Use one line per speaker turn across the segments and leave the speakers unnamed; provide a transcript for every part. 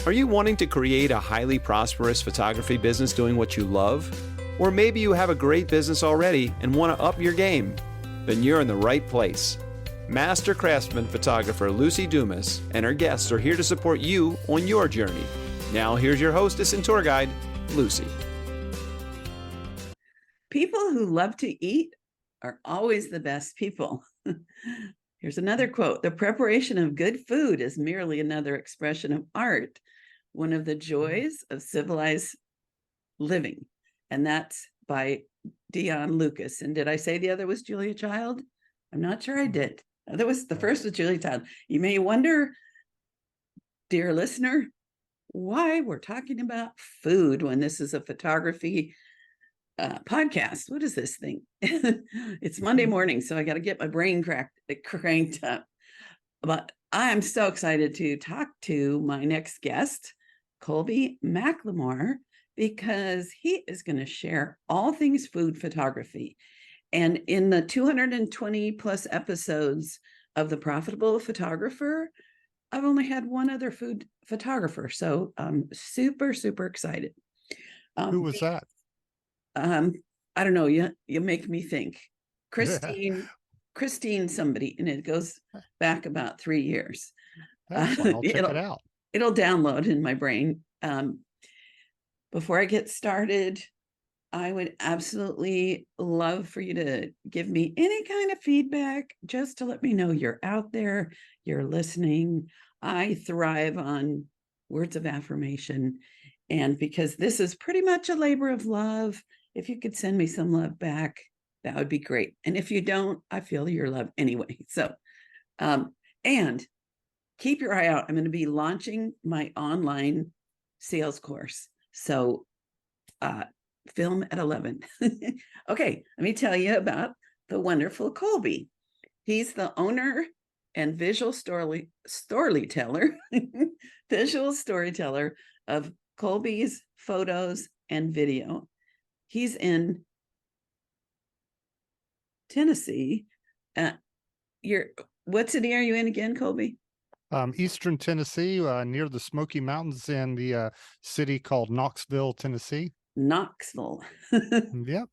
Are you wanting to create a highly prosperous photography business doing what you love? Or maybe you have a great business already and want to up your game? Then you're in the right place. Master craftsman photographer Lucy Dumas and her guests are here to support you on your journey. Now here's your hostess and tour guide, Lucy.
People who love to eat are always the best people. Here's another quote. The preparation of good food is merely another expression of art, one of the joys of civilized living. And that's by Dion Lucas. And did I say the other was Julia Child? I'm not sure I did. That was the first was Julia Child. You may wonder, dear listener, why we're talking about food when this is a photography podcast. What is this thing? It's Monday morning, so I got to get my brain cranked up. But I'm so excited to talk to my next guest, Colby McLemore, because he is going to share all things food photography. And in the 220 plus episodes of The Profitable Photographer, I've only had one other food photographer. So I'm super, super excited.
Who was that?
I don't know. You make me think. Christine somebody, and it goes back about 3 years.
I'll check it out.
It'll download in my brain. Before I get started, I would absolutely love for you to give me any kind of feedback, just to let me know you're out there, you're listening. I thrive on words of affirmation. And because this is pretty much a labor of love, if you could send me some love back, that would be great. And if you don't, I feel your love anyway. So, and keep your eye out. I'm going to be launching my online sales course. So, film at 11. Okay, let me tell you about the wonderful Colby. He's the owner and visual storyteller, visual storyteller of Colby's Photos and Video. He's in Tennessee. What city are you in again, Colby?
Eastern Tennessee, near the Smoky Mountains in the city called Knoxville, Tennessee.
Knoxville.
Yep.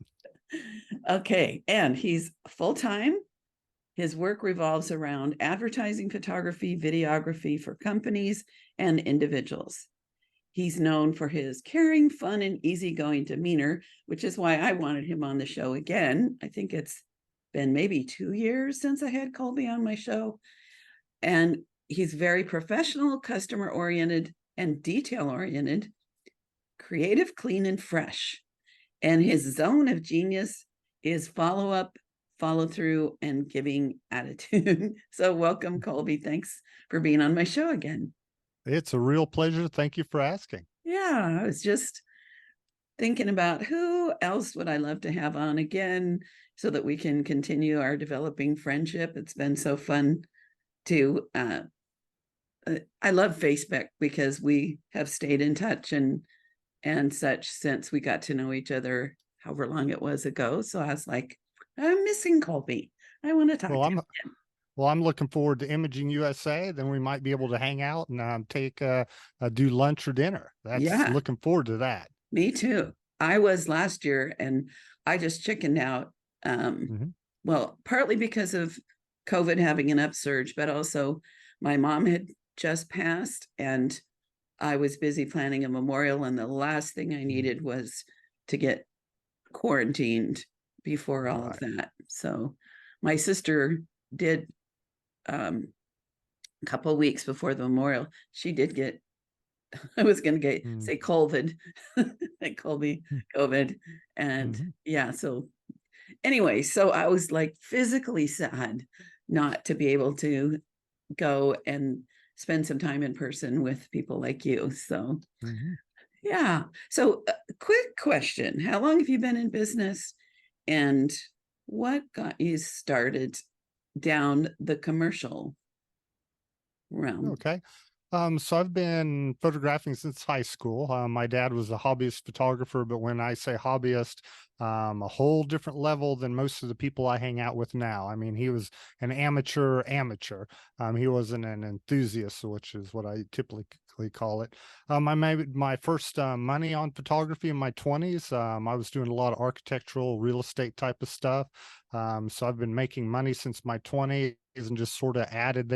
Okay, and he's full-time. His work revolves around advertising, photography, videography for companies and individuals. He's known for his caring, fun, and easygoing demeanor, which is why I wanted him on the show again. I think it's been maybe 2 years since I had Colby on my show. And he's very professional, customer-oriented, and detail-oriented, creative, clean, and fresh. And his zone of genius is follow-up, follow-through, and giving attitude. So welcome, Colby. Thanks for being on my show again.
It's a real pleasure. Thank you for asking.
Yeah, I was just thinking about who else would I love to have on again so that we can continue our developing friendship. It's been so fun to, I love Facebook because we have stayed in touch and such since we got to know each other however long it was ago. So I was like, I'm missing Colby. I want to talk to him again.
Well, I'm looking forward to Imaging USA. Then we might be able to hang out and do lunch or dinner. Looking forward to that.
Me too. I was last year and I just chickened out. Well, partly because of COVID having an upsurge, but also my mom had just passed and I was busy planning a memorial. And the last thing I needed was to get quarantined before all of that. So my sister did a couple of weeks before the memorial, she did get, I was going to say COVID, like Colby, COVID. And yeah, so anyway, so I was like physically sad not to be able to go and spend some time in person with people like you. So yeah. So quick question. How long have you been in business and what got you started down the commercial realm?
Okay. So I've been photographing since high school. My dad was a hobbyist photographer, but when I say hobbyist, a whole different level than most of the people I hang out with now. I mean, he was an amateur. He wasn't an enthusiast, which is what I typically typically call it. I made my first money on photography in my 20s. I was doing a lot of architectural, real estate type of stuff. So I've been making money since my 20s and just sort of added.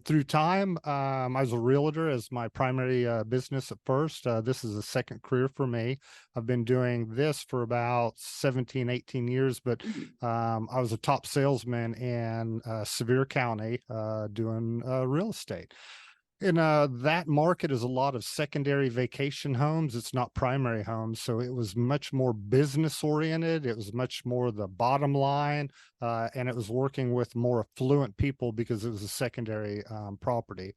Through time, I was a realtor as my primary business at first. This is a second career for me. I've been doing this for about 17, 18 years, but I was a top salesman in Sevier County doing real estate. And that market is a lot of secondary vacation homes. It's not primary homes. So it was much more business oriented. It was much more the bottom line. And it was working with more affluent people because it was a secondary property.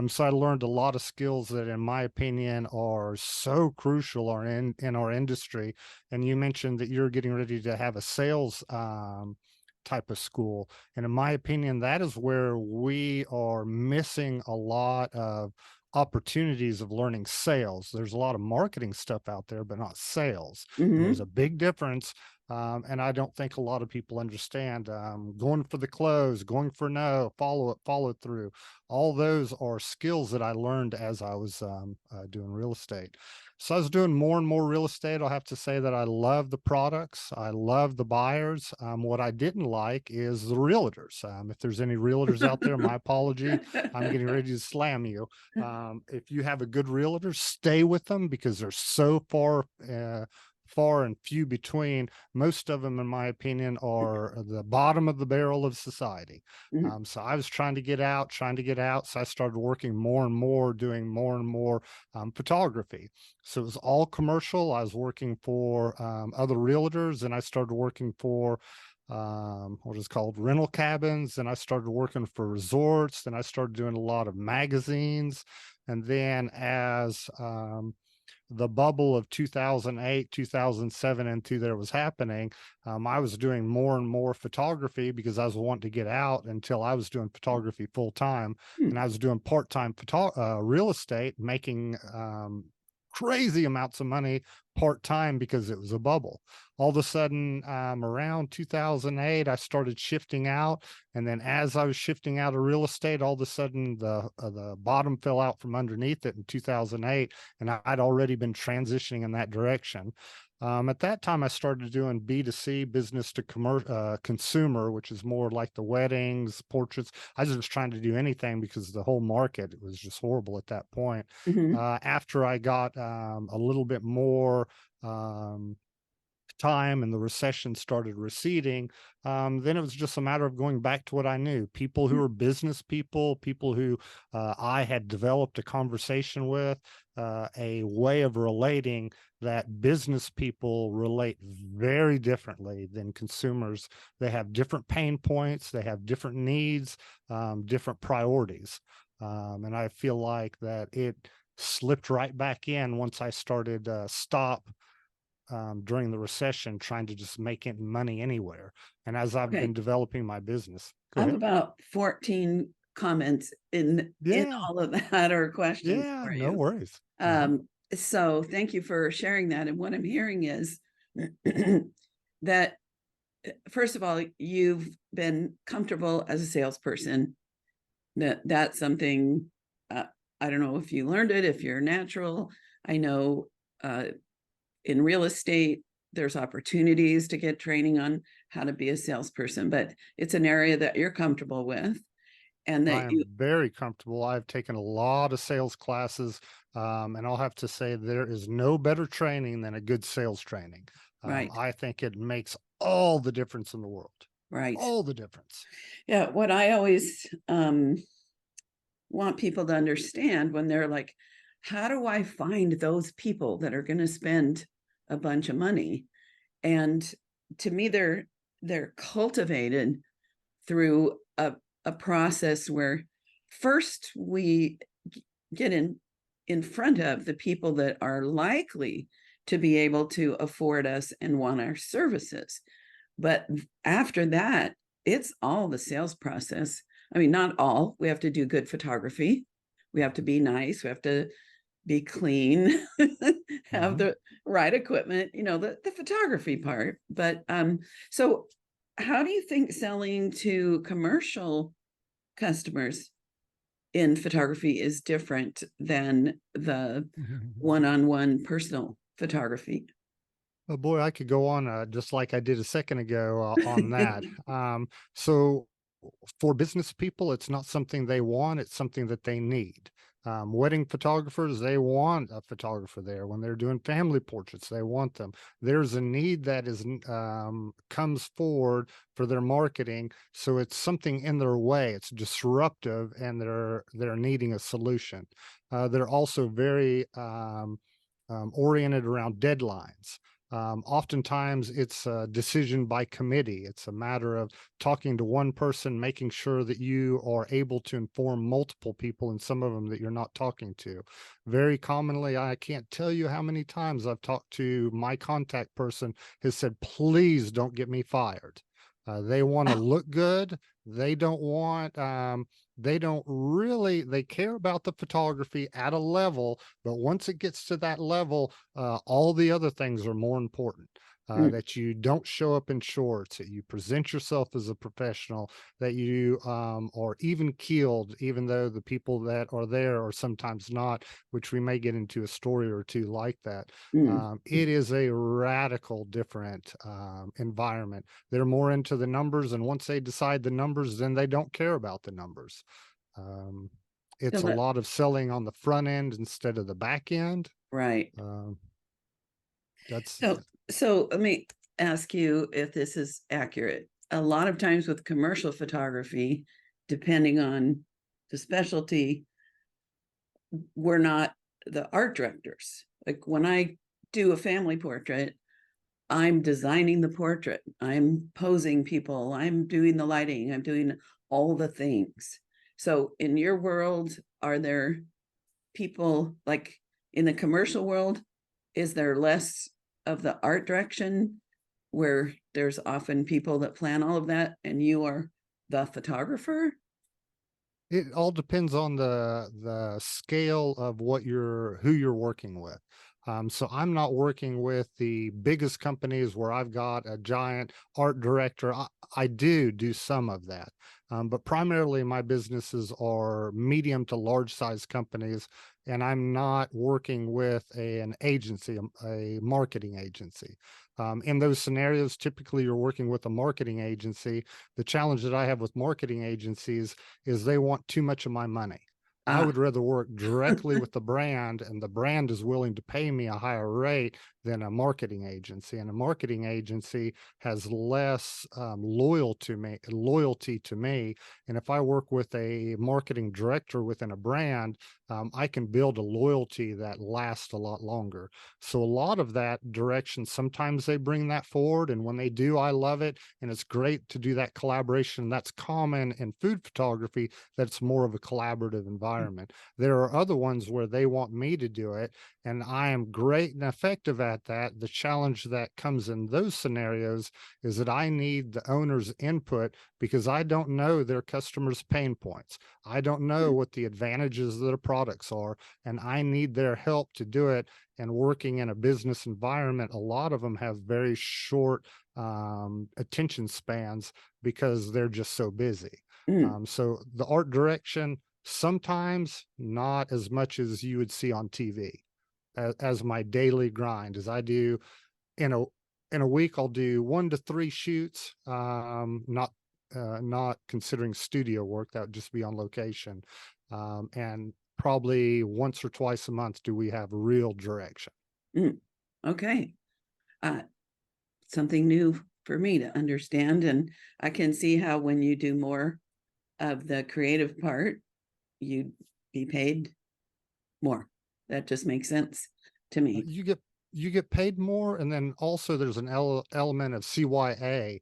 So I learned a lot of skills that, in my opinion, are so crucial are in our industry. And you mentioned that you're getting ready to have a sales type of school. And in my opinion, that is where we are missing a lot of opportunities of learning sales. There's a lot of marketing stuff out there, but not sales. And there's a big difference. And I don't think a lot of people understand going for the close, going for no, follow through. All those are skills that I learned as I was doing real estate. So I was doing more and more real estate. I'll have to say that I love the products. I love the buyers. What I didn't like is the realtors. If there's any realtors out there, my apology. I'm getting ready to slam you. If you have a good realtor, stay with them because they're so far and few between. Most of them, in my opinion, are the bottom of the barrel of society. So I was trying to get out. So I started working more and more, doing more and more photography. So it was all commercial. I was working for other realtors, and I started working for what is called rental cabins. And I started working for resorts. Then I started doing a lot of magazines. And then as the bubble of 2008, 2007 into there was happening, I was doing more and more photography because I was wanting to get out until I was doing photography full time. And I was doing part-time real estate, making crazy amounts of money part-time because it was a bubble. All of a sudden, around 2008, I started shifting out. And then as I was shifting out of real estate, all of a sudden the bottom fell out from underneath it in 2008. And I'd already been transitioning in that direction. At that time, I started doing B2C, business to consumer, which is more like the weddings, portraits. I was just trying to do anything because the whole market was just horrible at that point. After I got a little bit more time and the recession started receding, then it was just a matter of going back to what I knew. People who are business people who I had developed a conversation with, a way of relating that business people relate very differently than consumers. They have different pain points, they have different needs, different priorities. And I feel like that it slipped right back in once I started stop during the recession, trying to just make it money anywhere. And as I've been developing my business,
I have about 14 comments in all of that, or questions for you.
No worries.
So thank you for sharing that. And what I'm hearing is that, first of all, you've been comfortable as a salesperson. That's something, I don't know if you learned it, if you're natural. I know in real estate, there's opportunities to get training on how to be a salesperson, but it's an area that you're comfortable with. And that
I'm very comfortable. I've taken a lot of sales classes, and I'll have to say there is no better training than a good sales training.
Right.
I think it makes all the difference in the world.
Right.
All the difference.
Yeah. What I always want people to understand when they're like, how do I find those people that are going to spend a bunch of money? And to me, they're cultivated through a process where first we get in front of the people that are likely to be able to afford us and want our services. But after that, it's all the sales process. I mean, not all. We have to do good photography. We have to be nice. We have to be clean, have the right equipment, the photography part. But so how do you think selling to commercial customers in photography is different than the one-on-one personal photography.
Oh boy, I could go on just like I did a second ago on that. So for business people, it's not something they want, it's something that they need. Wedding photographers, they want a photographer there. When they're doing family portraits, they want them. There's a need that is comes forward for their marketing, so it's something in their way. It's disruptive, and they're needing a solution. They're also very oriented around deadlines. Oftentimes it's a decision by committee. It's a matter of talking to one person, making sure that you are able to inform multiple people, and some of them that you're not talking to. Very commonly, I can't tell you how many times I've talked to my contact person has said, please don't get me fired. They want to look good. They don't want, they care about the photography at a level, but once it gets to that level, all the other things are more important.
Mm,
That you don't show up in shorts, that you present yourself as a professional, that you are even keeled, even though the people that are there are sometimes not, which we may get into a story or two like that.
mm.
It is a radical different environment. They're more into the numbers, and once they decide the numbers, then they don't care about the numbers. Um,
So
it's a lot of selling on the front end instead of the back end.
right.
Um, that's
So let me ask you if this is accurate. A lot of times with commercial photography, depending on the specialty, we're not the art directors. Like when I do a family portrait, I'm designing the portrait, I'm posing people, I'm doing the lighting, I'm doing all the things. So in your world, are there people like in the commercial world? Is there less of the art direction where there's often people that plan all of that and you are the photographer?
It all depends on the scale of who you're working with. So I'm not working with the biggest companies where I've got a giant art director. I do some of that, but primarily my businesses are medium to large size companies, and I'm not working with an agency, a marketing agency. In those scenarios, typically you're working with a marketing agency. The challenge that I have with marketing agencies is they want too much of my money. I
Ah,
would rather work directly with the brand, and the brand is willing to pay me a higher rate than a marketing agency. And a marketing agency has less loyalty to me. And if I work with a marketing director within a brand, I can build a loyalty that lasts a lot longer. So a lot of that direction, sometimes they bring that forward, and when they do, I love it. And it's great to do that collaboration. That's common in food photography, that's more of a collaborative environment. There are other ones where they want me to do it, and I am great and effective at that. The challenge that comes in those scenarios is that I need the owner's input, because I don't know their customers' pain points. I don't know what the advantages of their products are, and I need their help to do it. And working in a business environment, a lot of them have very short attention spans because they're just so busy.
mm,
So the art direction, sometimes not as much as you would see on TV. As my daily grind, as I do in a week, I'll do 1 to 3 shoots, not considering studio work. That would just be on location. And probably once or twice a month do we have real direction.
mm. Okay. Uh, Something new for me to understand. And I can see how when you do more of the creative part, you'd be paid more. That just makes sense to me.
You get paid more, and then also there's an element of CYA,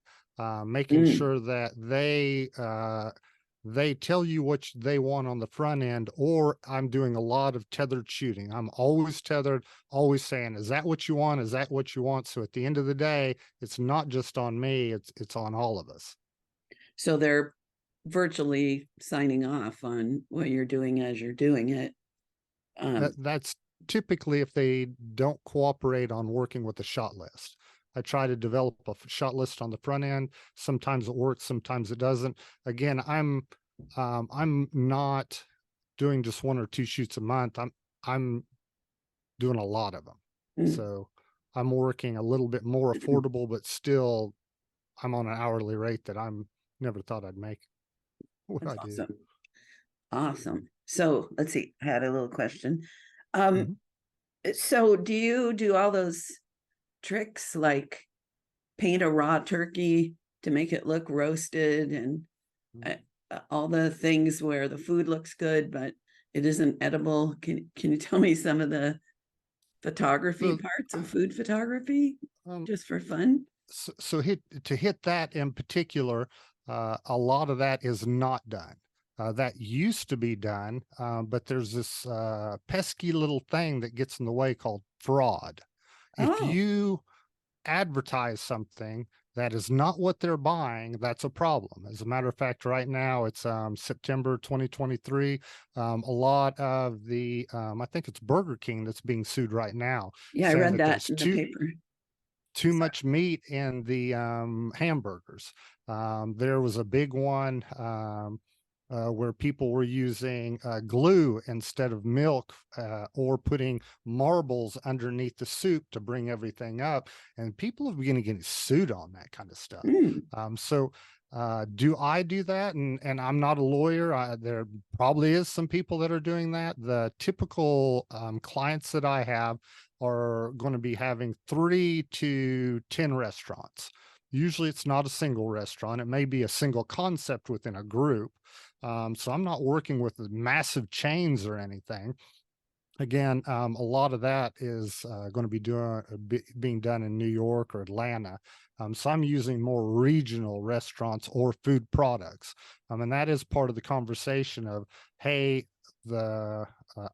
making
Mm.
sure that they tell you what they want on the front end. Or I'm doing a lot of tethered shooting. I'm always tethered, always saying, is that what you want? Is that what you want? So at the end of the day, it's not just on me, it's on all of us.
So they're virtually signing off on what you're doing as you're doing it.
That's typically if they don't cooperate on working with the shot list. I try to develop a shot list on the front end. Sometimes it works, sometimes it doesn't. Again, I'm not doing just 1 or 2 shoots a month. I'm doing a lot of them.
Mm.
So I'm working a little bit more affordable, but still I'm on an hourly rate that I'm never thought I'd make what
That's
I do.
awesome. Awesome. So let's see. I had a little question. Um,
Mhm.
so do you do all those tricks like paint a raw turkey to make it look roasted and
Mm.
all the things where the food looks good, but it isn't edible? Can you tell me some of the photography
So,
parts of food photography
um,
just for fun?
so hit that in particular, a lot of that is not done. That used to be done, but there's this pesky little thing that gets in the way called fraud. If
Oh,
you advertise something that is not what they're buying, that's a problem. As a matter of fact, right now it's September 2023. A lot of the, I think it's Burger King that's being sued right now,
yeah, I
saying
read
that
that
there's
in the paper.
too
Sorry.
much meat in the hamburgers. There was a big one where people were using glue instead of milk, or putting marbles underneath the soup to bring everything up. And people have begun getting sued on that kind of stuff.
Mm,
So do I do that? And I'm not a lawyer. There probably is some people that are doing that. The typical clients that I have are going to be having 3 to 10 restaurants. Usually it's not a single restaurant. It may be a single concept within a group. So I'm not working with the massive chains or anything. Again, a lot of that is going to be being done in New York or Atlanta. So I'm using more regional restaurants or food products. And that is part of the conversation of, hey, the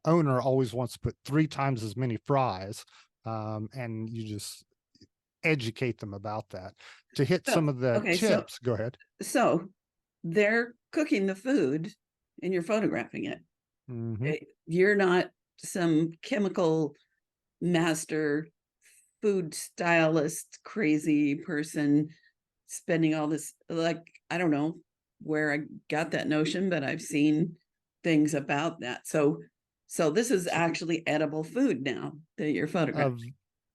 owner always wants to put 3 times as many fries. And you just educate them about that. To hit
so
some of the
okay,
tips, go ahead.
so they're cooking the food and you're photographing it.
Hmm.
You're not some chemical master food stylist crazy person spending all this, like, I don't know where I got that notion, but I've seen things about that. So this is
So,
actually edible food now that you're photographing.
of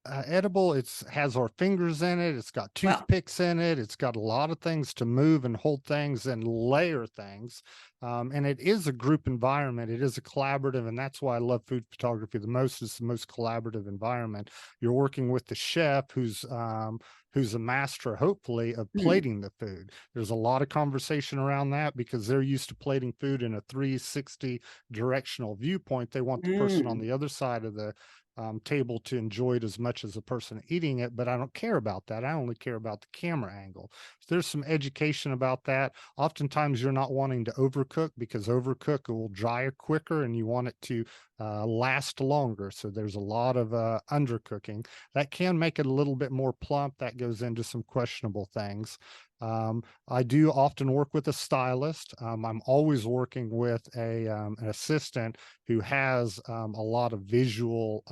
edible. It's has our fingers in it. It's got
Well,
toothpicks in it. It's got a lot of things to move and hold things and layer things. And it is a group environment. It is a collaborative, and that's why I love food photography the most. It's the most collaborative environment. You're working with the chef who's a master, hopefully, of
mm,
plating the food. There's a lot of conversation around that because they're used to plating food in a 360 directional viewpoint. They want the person on
mm,
the other side of the table to enjoy it as much as the person eating it, but I don't care about that. I only care about the camera angle. So there's some education about that. Oftentimes, you're not wanting to overcook because overcook will dry quicker and you want it to last longer. So there's a lot of undercooking that can make it a little bit more plump. That goes into some questionable things. I do often work with a stylist. I'm always working with an assistant who has a lot of visual.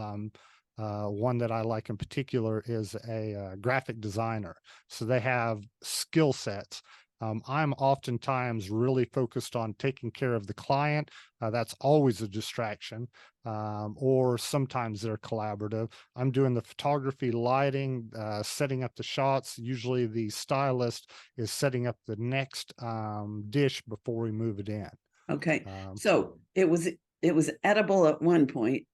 One that I like in particular is a graphic designer. So they have skill sets. I'm oftentimes really focused on taking care of the client. That's always a distraction. Or sometimes they're collaborative. I'm doing the photography, lighting, setting up the shots. Usually the stylist is setting up the next dish before we move it in.
okay.
Um,
So it was edible at one point,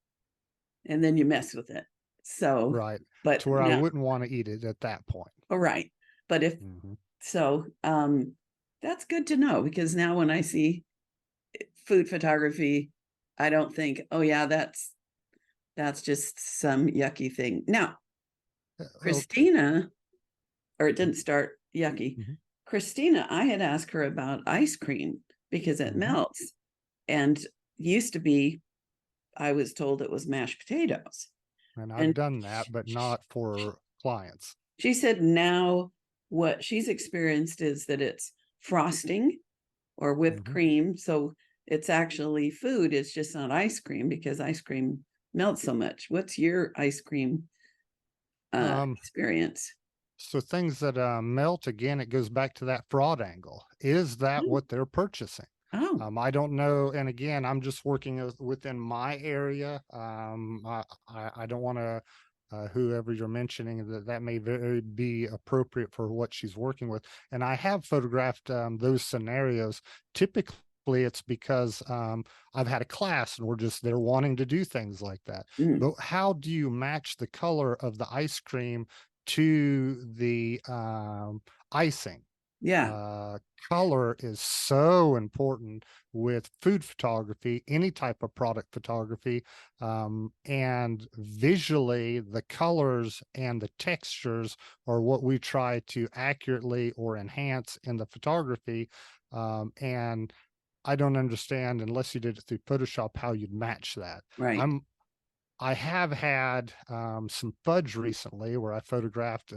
and then you mess with it. So,
right.
but
To where I
now,
wouldn't want to eat it at that point.
all right. But if
Mhm.
so, that's good to know, because now when I see food photography, I don't think, oh yeah, that's just some yucky thing. Now,
Okay.
Christina, or it didn't start yucky.
Mhm.
Christina, I had asked her about ice cream because it
Mhm.
melts. And used to be, I was told it was mashed potatoes.
And I've
And
done that, but not for clients.
she said now what she's experienced is that it's frosting or whipped
Mhm.
cream. So it's actually food, it's just not ice cream because ice cream melts so much. What's your ice cream
Um,
experience?
so things that melt again, it goes back to that fraud angle. Is that
Mm,
what they're purchasing?
Oh,
I don't know. And again, I'm just working within my area. I don't want to, whoever you're mentioning, that may very be appropriate for what she's working with. And I have photographed those scenarios. Typically, it's because I've had a class and they're wanting to do things like that.
mm,
But how do you match the color of the ice cream to the icing?
yeah,
uh, Color is so important with food photography, any type of product photography. And visually, the colors and the textures are what we try to accurately or enhance in the photography. And I don't understand, unless you did it through Photoshop, how you'd match that.
right.
I have had some fudge recently where I photographed.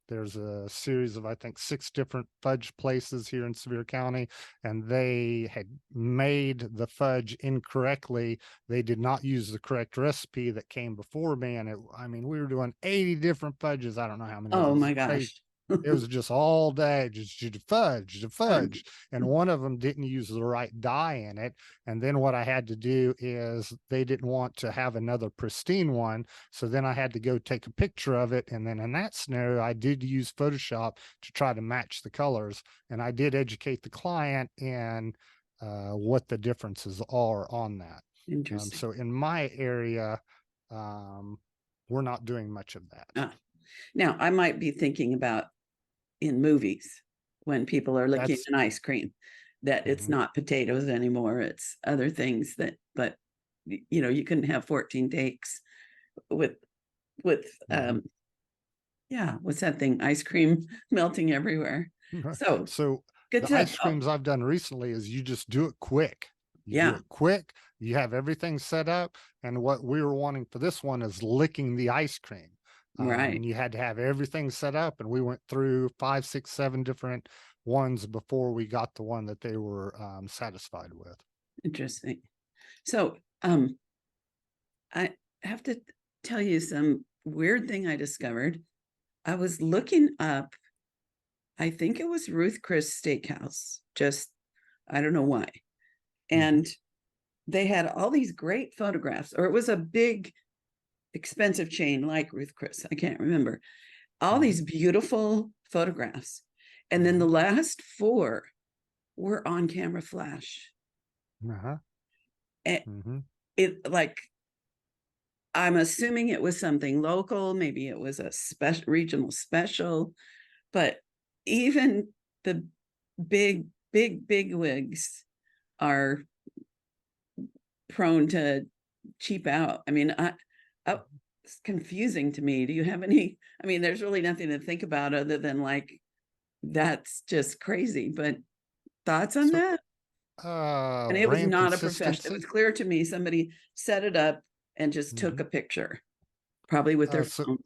There's a series of, I think, 6 different fudge places here in Sevier County, and they had made the fudge incorrectly. They did not use the correct recipe that came before me. And I mean, we were doing 80 different fudges. I don't know how many. It
Oh
was
my
crazy.
gosh.
It was just all day, just the
Fun.
fudge. And one of them didn't use the right dye in it. And then what I had to do is they didn't want to have another pristine one. So then I had to go take a picture of it. And then in that scenario, I did use Photoshop to try to match the colors. And I did educate the client in what the differences are on that.
Interesting.
So in my area, um, we're not doing much of that.
Ah. Now, I might be thinking about in movies when people are looking
That's
at ice cream that it's
mhm,
not potatoes anymore, it's other things that, but you couldn't have 14 takes with with
mhm.
yeah, what's that thing? Ice cream melting everywhere. So
So
good
the
tip.
ice
Oh,
creams I've done recently is you just do it quick. You do
yeah,
it quick. You have everything set up. And what we were wanting for this one is licking the ice cream.
right.
And you had to have everything set up. And we went through 5, 6, 7 different ones before we got the one that they were satisfied with.
Interesting. So I have to tell you some weird thing I discovered. I was looking up, I think it was Ruth Chris Steakhouse, just I don't know why.
Mhm,
And they had all these great photographs, or it was a big, expensive chain like Ruth Chris. I can't remember. All
mhm,
these beautiful photographs. And then the
mhm,
last 4 were on camera flash.
uh-huh,
And
mhm,
it like I'm assuming it was something local, maybe it was a special regional special, but even the big wigs are prone to cheap out. I mean, it's confusing to me. Do you have any? I mean, there's really nothing to think about other than like that's just crazy. But thoughts on
So
that? And it was
brand
not a professional. It
consistency.
was clear to me somebody set it up and just took
Mhm.
a picture, probably with their
So
phone.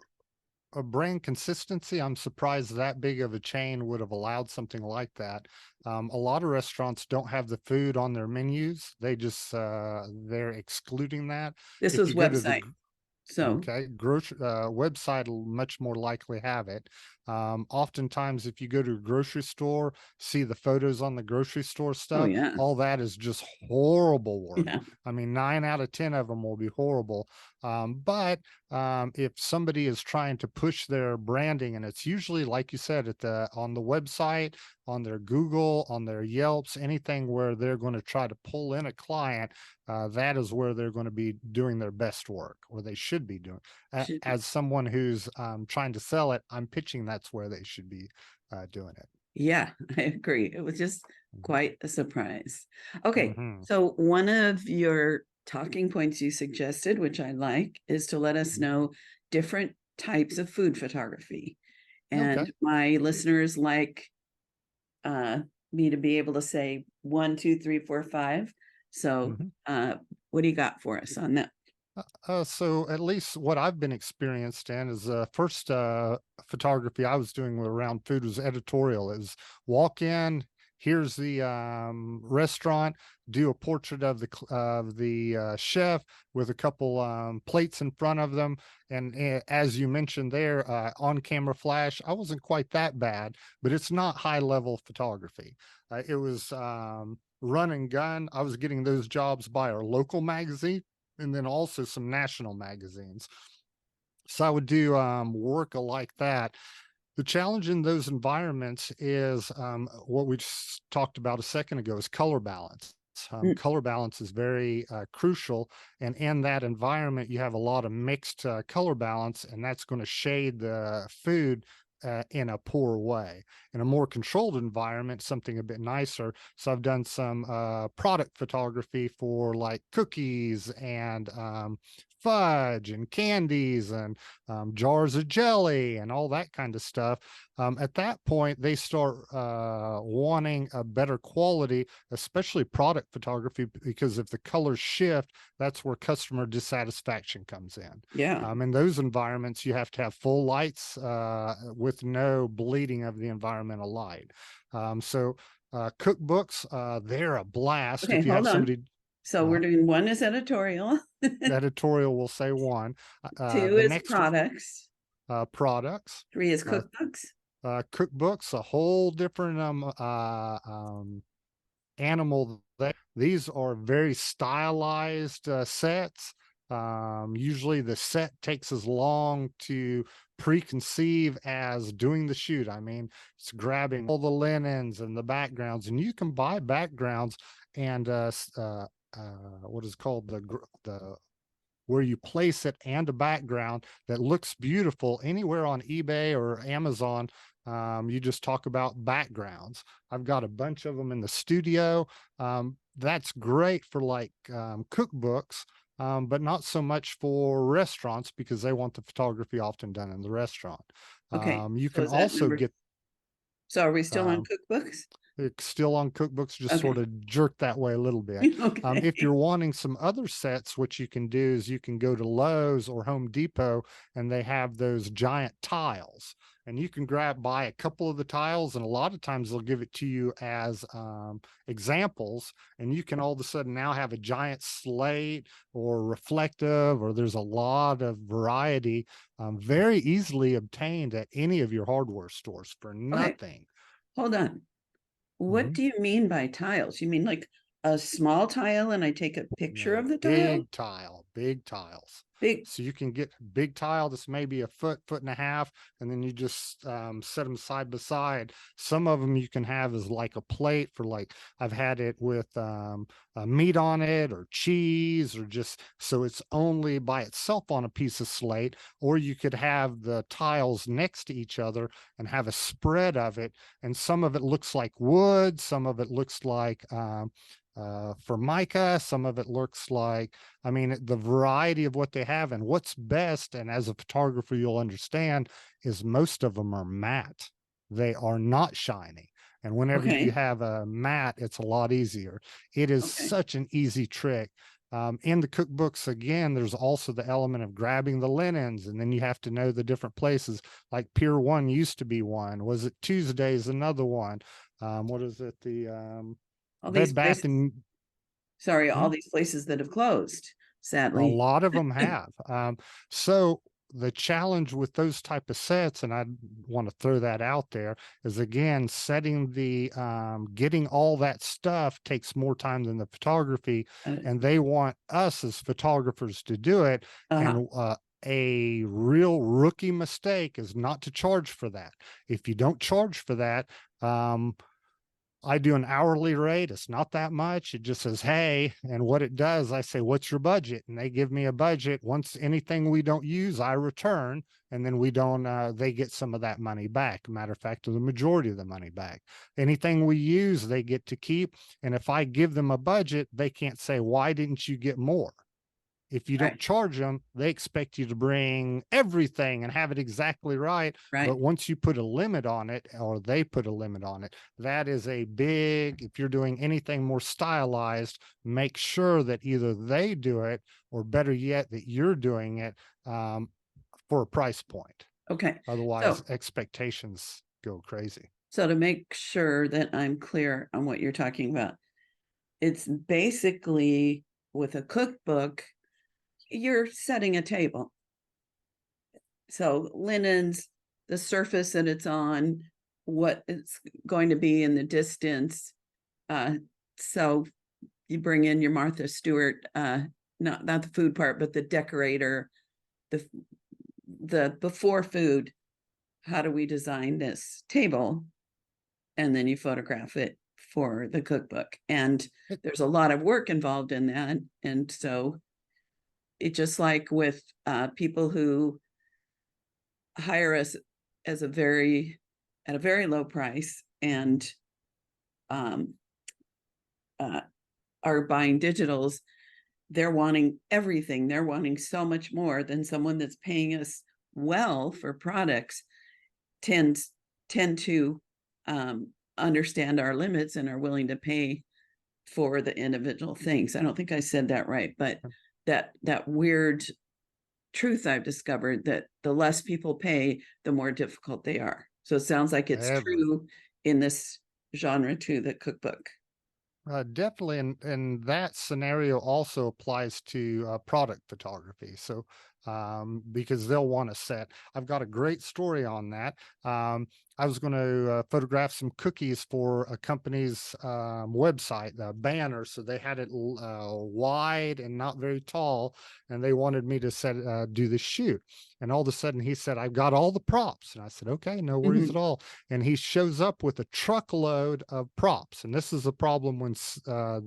a brand consistency, I'm surprised that big of a chain would have allowed something like that. A lot of restaurants don't have the food on their menus. They're excluding that.
This
If
was
you go to the
website. So,
okay, grocery website will much more likely have it. Oftentimes, if you go to a grocery store, see the photos on the grocery store
oh
stuff,
yeah,
all that is just horrible work.
yeah.
I mean, 9 out of 10 of them will be horrible. But if somebody is trying to push their branding, and it's usually, like you said, on the website, on their Google, on their Yelps, anything where they're going to try to pull in a client, that is where they're going to be doing their best work, or they should be doing.
Should be.
As someone who's trying to sell it, I'm pitching that's where they should be doing it.
Yeah, I agree. It was just quite a surprise. Okay,
Mm-hmm.
so one of your talking points you suggested, which I like, is to let us know different types of food photography.
Okay.
And my listeners like uh, me to be able to say 1, 2, 3, 4, 5. So,
Mm-hmm.
what do you got for us on that?
So at least what I've been experienced in is first photography I was doing around food was editorial. Is walk in, here's the restaurant, do a portrait of the chef with a couple plates in front of them, and as you mentioned there, on camera flash. I wasn't quite that bad, but it's not high level photography. It was. run and gun, I was getting those jobs by our local magazine and then also some national magazines. So I would do work like that. The challenge in those environments is what we just talked about a second ago is color balance.
Mm,
Color balance is very crucial. And in that environment, you have a lot of mixed color balance, and that's going to shade the food in a poor way. In a more controlled environment, something a bit nicer. So I've done some product photography for like cookies and fudge and candies and jars of jelly and all that kind of stuff. At that point, they start wanting a better quality, especially product photography, because if the colors shift, that's where customer dissatisfaction comes in.
yeah.
In those environments, you have to have full lights with no bleeding of the environmental light. So cookbooks, they're a blast
Okay,
if you have
hold on.
somebody.
So we're doing one is editorial,
Editorial will say one.
two
The
is
next
products,
products,
three is
uh,
cookbooks.
cookbooks, a whole different animal. These are very stylized sets. Usually the set takes as long to preconceive as doing the shoot. I mean, it's grabbing all the linens and the backgrounds, and you can buy backgrounds and what is called the where you place it and a background that looks beautiful anywhere on eBay or Amazon. You just talk about backgrounds. I've got a bunch of them in the studio. That's great for like cookbooks, but not so much for restaurants because they want the photography often done in the restaurant.
Okay,
You
so
can
is that
also
number?
get
So are we still on
um,
cookbooks?
it's still on cookbooks, just
Okay,
sort of jerk that way a little bit.
okay,
If you're wanting some other sets, what you can do is you can go to Lowe's or Home Depot, and they have those giant tiles. And you can buy a couple of the tiles, and a lot of times they'll give it to you as examples. And you can all of a sudden now have a giant slate or reflective, or there's a lot of variety, very easily obtained at any of your hardware stores for
okay.
nothing.
Hold on. What
Mhm.
do you mean by tiles? You mean like a small tile and I take a picture
No,
of the tile?
big tile, big tiles.
Big,
So you can get big tile that's maybe a foot, foot and a half, and then you just set them side by side. Some of them you can have as like a plate for like, I've had it with meat on it or cheese or just, so it's only by itself on a piece of slate, or you could have the tiles next to each other and have a spread of it. And some of it looks like wood, some of it looks like Formica, some of it looks like, I mean, the variety of what they have and what's best. And as a photographer, you'll understand is most of them are matte. They are not shiny. And whenever you
okay,
have a matte, it's a lot easier. It is
okay,
such an easy trick. In the cookbooks, again, there's also the element of grabbing the linens, and then you have to know the different places. Like Pier 1 used to be one. Was it Tuesdays? Another one. What is it? The
all these
Bed Bath
places,
and
sorry,
hmm?
all these places that have closed,
A
sadly.
lot of them have. So the challenge with those type of sets, and I want to throw that out there, is again setting the getting all that stuff takes more time than the photography,
Uh,
and they want us as photographers to do it.
uh-huh,
And a real rookie mistake is not to charge for that. If you don't charge for that, I do an hourly rate. It's not that much. It just says, hey, and what it does, I say, what's your budget? And they give me a budget. Once anything we don't use, I return, and then we don't, they get some of that money back. Matter of fact, the majority of the money back. Anything we use, they get to keep. And if I give them a budget, they can't say, why didn't you get more? If you don't
right,
charge them, they expect you to bring everything and have it exactly right.
right,
But once you put a limit on it, or they put a limit on it, that is a big, if you're doing anything more stylized, make sure that either they do it, or better yet, that you're doing it for a price point.
okay.
Otherwise,
So,
expectations go crazy.
so to make sure that I'm clear on what you're talking about, it's basically with a cookbook, you're setting a table. So linens, the surface that it's on, what it's going to be in the distance, So you bring in your Martha Stewart, not the food part, but the decorator, the before food. How do we design this table? And then you photograph it for the cookbook. And there's a lot of work involved in that. And so it just like with people who hire us as at a very low price and are buying digitals, they're wanting everything. They're wanting so much more than someone that's paying us well for products tend to understand our limits and are willing to pay for the individual things. I don't think I said that right, but that weird truth I've discovered that the less people pay, the more difficult they are. So it sounds like it's true in this genre too, the cookbook.
Definitely, and that scenario also applies to product photography. So, because they'll want to set. I've got a great story on that. I was going to photograph some cookies for a company's website, the banner. So they had it wide and not very tall, and they wanted me to do the shoot. And all of a sudden, he said, "I've got all the props," and I said, "Okay, no worries at all." And he shows up with a truckload of props, and this is a problem when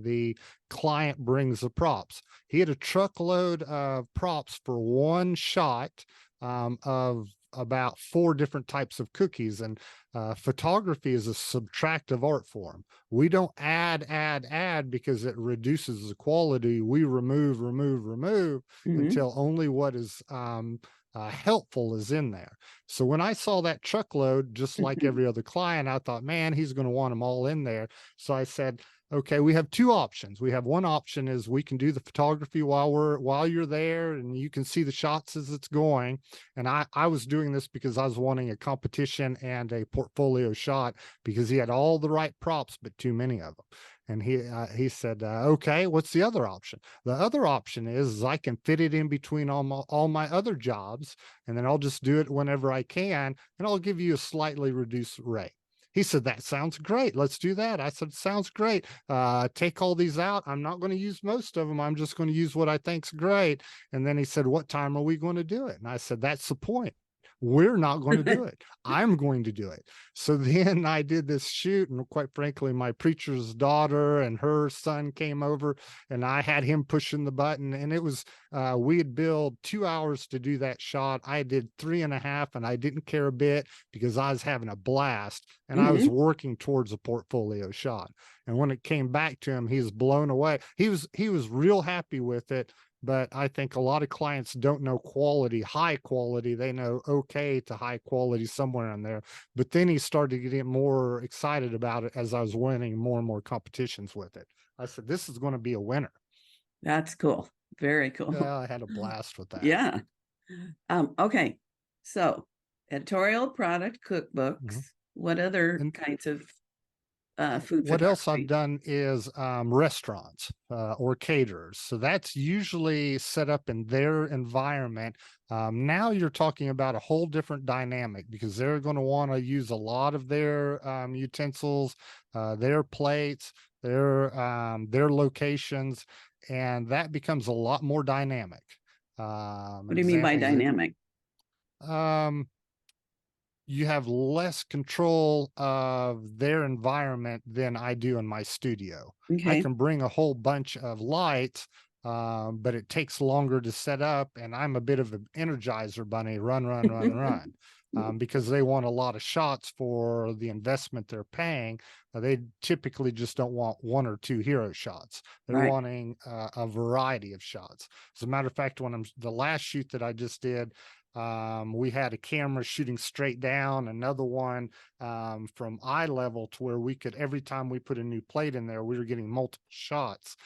the client brings the props. He had a truckload of props for one shot of about 4 different types of cookies. And photography is a subtractive art form. We don't add because it reduces the quality. We remove until only what is helpful is in there. So when I saw that truckload, just like every other client, I thought, man, he's going to want them all in there. So I said, okay, we have 2 options. We have one option is we can do the photography while you're there and you can see the shots as it's going. And I was doing this because I was wanting a competition and a portfolio shot because he had all the right props, but too many of them. And he said, okay, what's the other option? The other option is I can fit it in between all my other jobs, and then I'll just do it whenever I can, and I'll give you a slightly reduced rate. He said, that sounds great. Let's do that. I said, sounds great. Take all these out. I'm not going to use most of them. I'm just going to use what I think's great. And then he said, what time are we going to do it? And I said, that's the point. We're not going to do it. I'm going to do it. So then I did this shoot, and quite frankly, my preacher's daughter and her son came over, and I had him pushing the button, and it was, we had billed 2 hours to do that shot. I did 3.5, and I didn't care a bit because I was having a blast, and I was working towards a portfolio shot. And when it came back to him, he was blown away. He was real happy with it. But I think a lot of clients don't know quality, high quality. They know okay to high quality somewhere in there. But then he started getting more excited about it as I was winning more and more competitions with it. I said, this is going to be a winner.
That's cool. Very cool.
Yeah, I had a blast with that.
Yeah. Okay. So editorial, product, cookbooks. What other kinds of food?
What else I've done is restaurants or caterers. So that's usually set up in their environment. Now you're talking about a whole different dynamic because they're going to want to use a lot of their utensils, their plates, their locations, and that becomes a lot more dynamic.
What do you mean by dynamic?
You have less control of their environment than I do in my studio. I can bring a whole bunch of lights, but it takes longer to set up, and I'm a bit of an energizer bunny, run, because they want a lot of shots for the investment they're paying. They typically just don't want 1 or 2 hero shots. They're wanting a variety of shots. As a matter of fact, the last shoot that I just did, we had a camera shooting straight down, another one from eye level to where we could, every time we put a new plate in there, we were getting multiple shots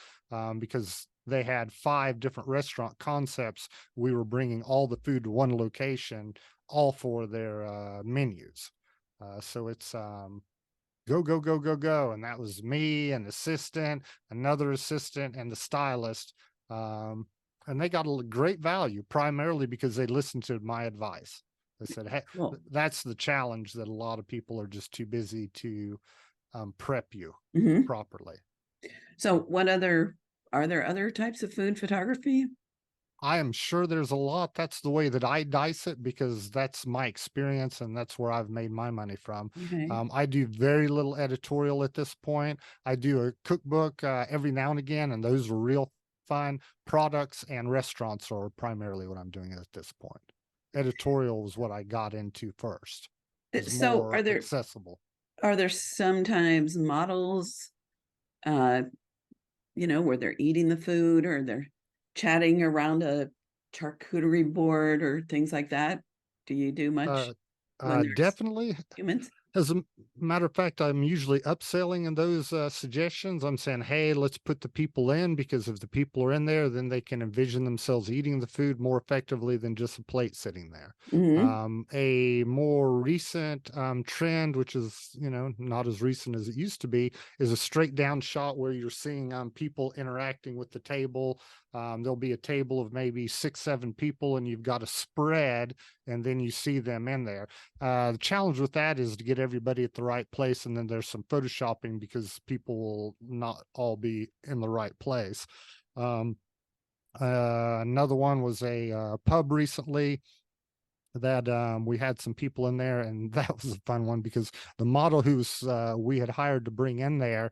because they had 5 different restaurant concepts. We were bringing all the food to one location, all for their menus. So it's go. And that was me, an assistant, another assistant, and the stylist. And they got a great value, primarily because they listened to my advice. They said, hey, that's the challenge, that a lot of people are just too busy to prep you properly.
So are there other types of food photography?
I am sure there's a lot. That's the way that I dice it because that's my experience and that's where I've made my money from.
Okay.
I do very little editorial at this point. I do a cookbook every now and again, and those are real fun. Products and restaurants are primarily what I'm doing at this point. Editorial was what I got into first. It was
So
more accessible.
are there sometimes models, uh, where they're eating the food or they're chatting around a charcuterie board or things like that? Do you do much
Uh,
when there's
Definitely.
humans?
As a matter of fact, I'm usually upselling in those suggestions. I'm saying, hey, let's put the people in because if the people are in there, then they can envision themselves eating the food more effectively than just a plate sitting there.
Hmm.
A more recent trend, which is, not as recent as it used to be, is a straight down shot where you're seeing people interacting with the table. There'll be a table of maybe 6, 7 people, and you've got a spread, and then you see them in there. The challenge with that is to get everybody at the right place, and then there's some photoshopping because people will not all be in the right place. Another one was a pub recently that we had some people in there, and that was a fun one because the model we had hired to bring in there,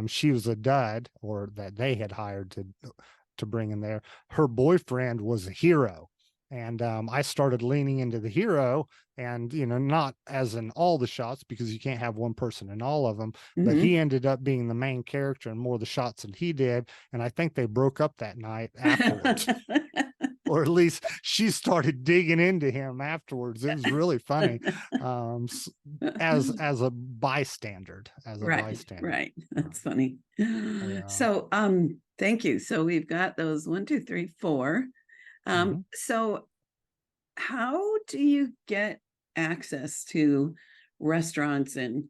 she was a dud, or that they had hired to bring in there. Her boyfriend was a hero. And I started leaning into the hero, and not as in all the shots because you can't have one person in all of them, but
Hmm.
he ended up being the main character in more of the shots than he did. And I think they broke up that night afterwards. Or at least she started digging into him afterwards. It was really funny. As a bystander,
Right, right. That's funny.
Yeah.
So, thank you. So we've got those 1, 2, 3, 4.
Mhm.
So how do you get access to restaurants and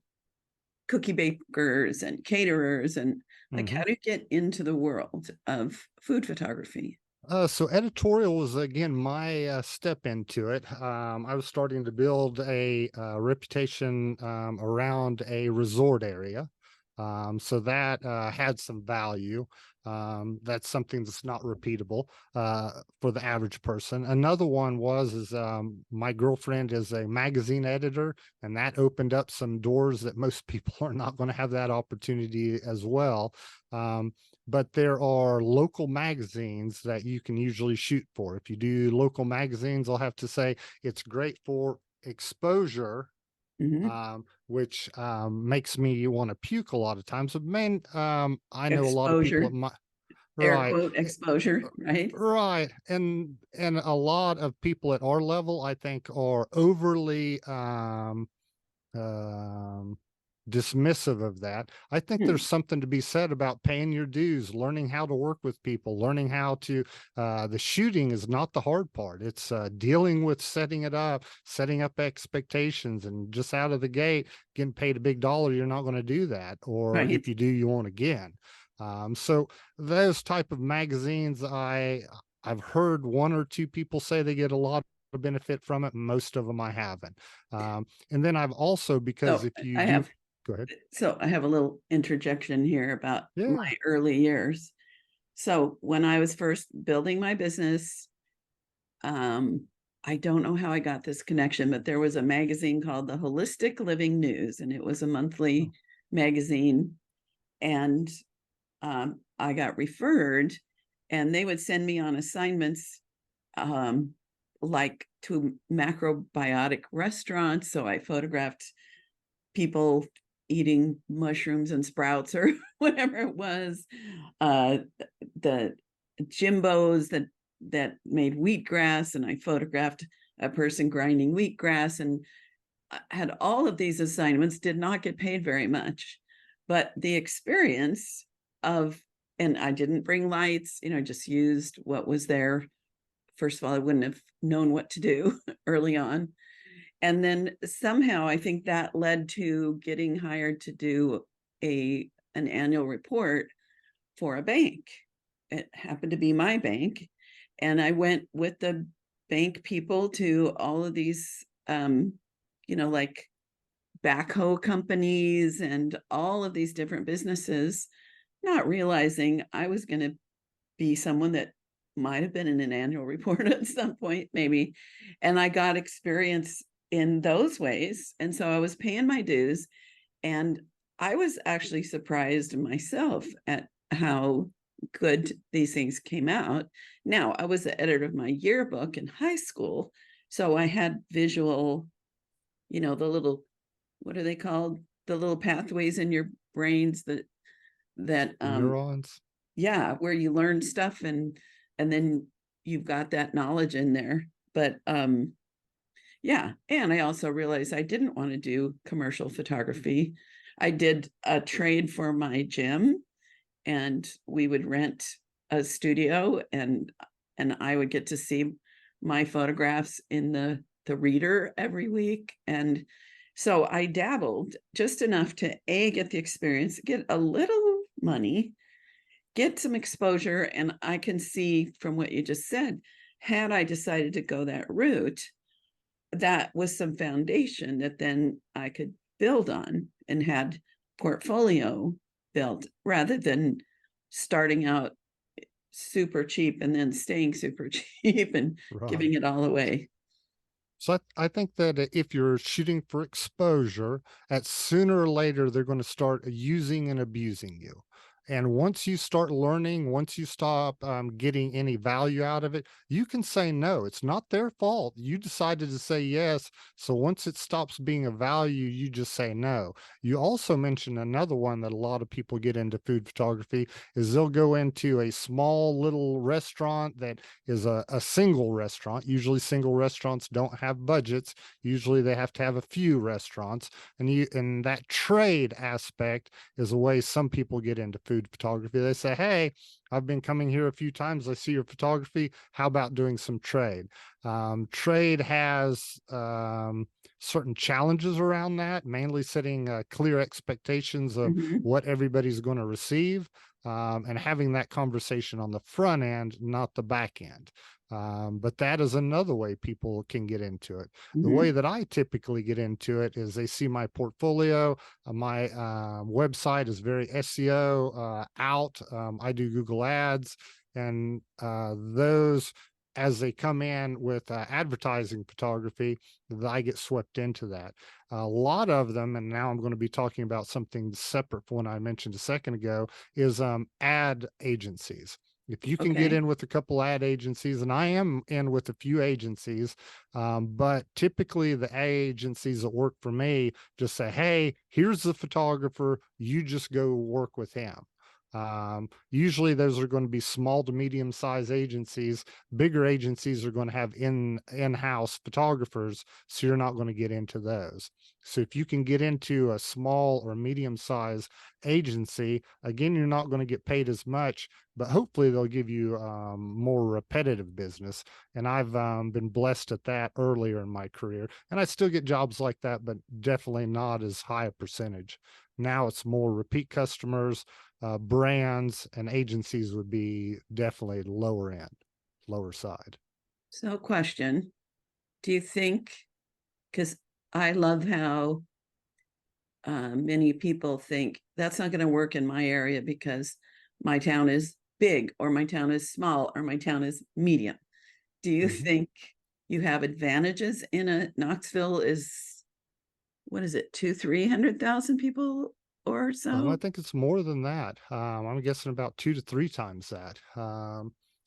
cookie bakers and caterers, and like how
Mhm.
do you get into the world of food photography?
So editorial was again my step into it. I was starting to build a reputation around a resort area, so that had some value. That's something that's not repeatable for the average person. Another one is my girlfriend is a magazine editor, and that opened up some doors that most people are not going to have that opportunity as well. Um, but there are local magazines that you can usually shoot for. If you do local magazines, I'll have to say it's great for exposure,
Hmm.
which makes me want to puke a lot of times. But man, I know a lot of people
Exposure,
at my
air
right,
quote exposure, right?
right, and a lot of people at our level, I think, are overly um dismissive of that. I think
Hmm.
there's something to be said about paying your dues, learning how to work with people, learning how to the shooting is not the hard part. It's dealing with setting it up, setting up expectations, and just out of the gate getting paid a big dollar, you're not going to do that, or if
Right.
you do, you won't again. So those type of magazines, I've heard 1 or 2 people say they get a lot of benefit from it. Most of them I haven't. And then I've also, because
So
if you
I
do,
have
go ahead.
so I have a little interjection here about
Yeah.
my early years. So when I was first building my business, um, I don't know how I got this connection, but there was a magazine called the Holistic Living News, and it was a monthly
Oh.
magazine. And I got referred, and they would send me on assignments, um, like to macrobiotic restaurants. So I photographed people eating mushrooms and sprouts or whatever it was. Uh, the Jimbos that made wheatgrass, and I photographed a person grinding wheatgrass, and I had all of these assignments, did not get paid very much, but the experience of, and I didn't bring lights, just used what was there. First of all, I wouldn't have known what to do early on. And then somehow I think that led to getting hired to do an annual report for a bank. It happened to be my bank. And I went with the bank people to all of these, like backhoe companies and all of these different businesses not realizing I was going to be someone that might have been in an annual report at some point, maybe. And I got experience in those ways. And so I was paying my dues. And I was actually surprised myself at how good these things came out. Now, I was the editor of my yearbook in high school. So I had visual, the little, what are they called? The little pathways in your brains that
Neurons.
yeah, where you learn stuff and then you've got that knowledge in there. But yeah, and I also realized I didn't want to do commercial photography. I did a trade for my gym, and we would rent a studio, and I would get to see my photographs in the reader every week. And so I dabbled just enough to get the experience, get a little money, get some exposure. And I can see from what you just said, had I decided to go that route, that was some foundation that then I could build on and had portfolio built, rather than starting out super cheap and then staying super cheap and
Right.
giving it all away.
So I think that if you're shooting for exposure, at sooner or later they're going to start using and abusing you. And once you start learning, once you stop getting any value out of it, you can say no. It's not their fault. You decided to say yes. So once it stops being a value, you just say no. You also mentioned another one that a lot of people get into food photography is they'll go into a small little restaurant that is a single restaurant. Usually single restaurants don't have budgets. Usually they have to have a few restaurants. And that trade aspect is a way some people get into food photography. They say, hey, I've been coming here a few times. I see your photography. How about doing some trade? Trade has certain challenges around that, mainly setting clear expectations of
Mhm.
what everybody's going to receive, and having that conversation on the front end, not the back end. But that is another way people can get into it. The way
Mhm.
that I typically get into it is they see my portfolio. My website is very SEO out. I do Google Ads, and those, as they come in with advertising photography, I get swept into that. A lot of them, and now I'm going to be talking about something separate from what I mentioned a second ago, is ad agencies. If you can get
Okay.
in with a couple ad agencies, and I am in with a few agencies, but typically the agencies that work for me just say, hey, here's the photographer, you just go work with him. Usually those are going to be small to medium size agencies. Bigger agencies are going to have in-house photographers, so you're not going to get into those. So if you can get into a small or medium size agency, again, you're not going to get paid as much, but hopefully they'll give you more repetitive business. And I've been blessed at that earlier in my career. And I still get jobs like that, but definitely not as high a percentage. Now it's more repeat customers, brands, and agencies would be definitely lower end, lower side.
So, question, do you think, because I love how many people think that's not going to work in my area because my town is big, or my town is small, or my town is medium. Do you
Mhm.
think you have advantages in a Knoxville is, what is it, 300,000 people or
I
so?
think it's more than that. I'm guessing about 2 to 3 times that.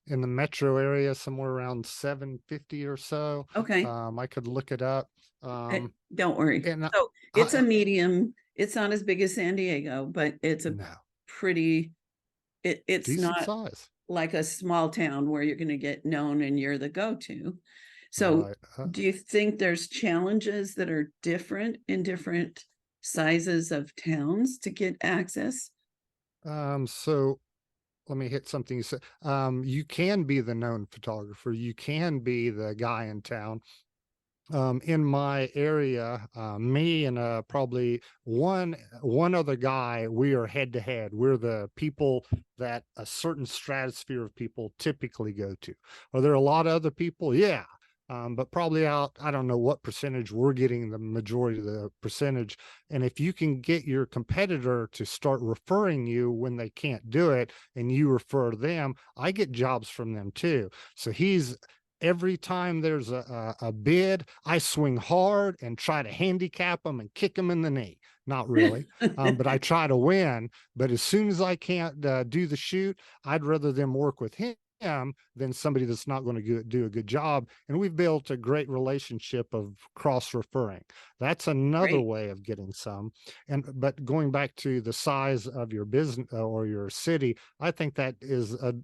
In the metro area, somewhere around 750 or so.
Okay.
I could look it up.
Don't worry.
And
So it's a
I
medium. It's not as big as San Diego, but it's a
no,
pretty, it's
decent
not
size.
like a small town where you're going to get known and you're the go-to. So
Right.
do you think there's challenges that are different in different sizes of towns to get access?
So let me hit something you said. You can be the known photographer. You can be the guy in town. In my area, me and probably one other guy, we are head to head. We're the people that a certain stratosphere of people typically go to. Are there a lot of other people? Yeah. but probably out, I don't know what percentage we're getting the majority of the percentage. And if you can get your competitor to start referring you when they can't do it and you refer them, I get jobs from them too. So every time there's a bid, I swing hard and try to handicap them and kick them in the knee. Not really, but I try to win. But as soon as I can't do the shoot, I'd rather them work with him than somebody that's not going to do a good job. And we've built a great relationship of cross referring. That's another
Great.
way of getting some. But going back to the size of your business or your city, I think that is a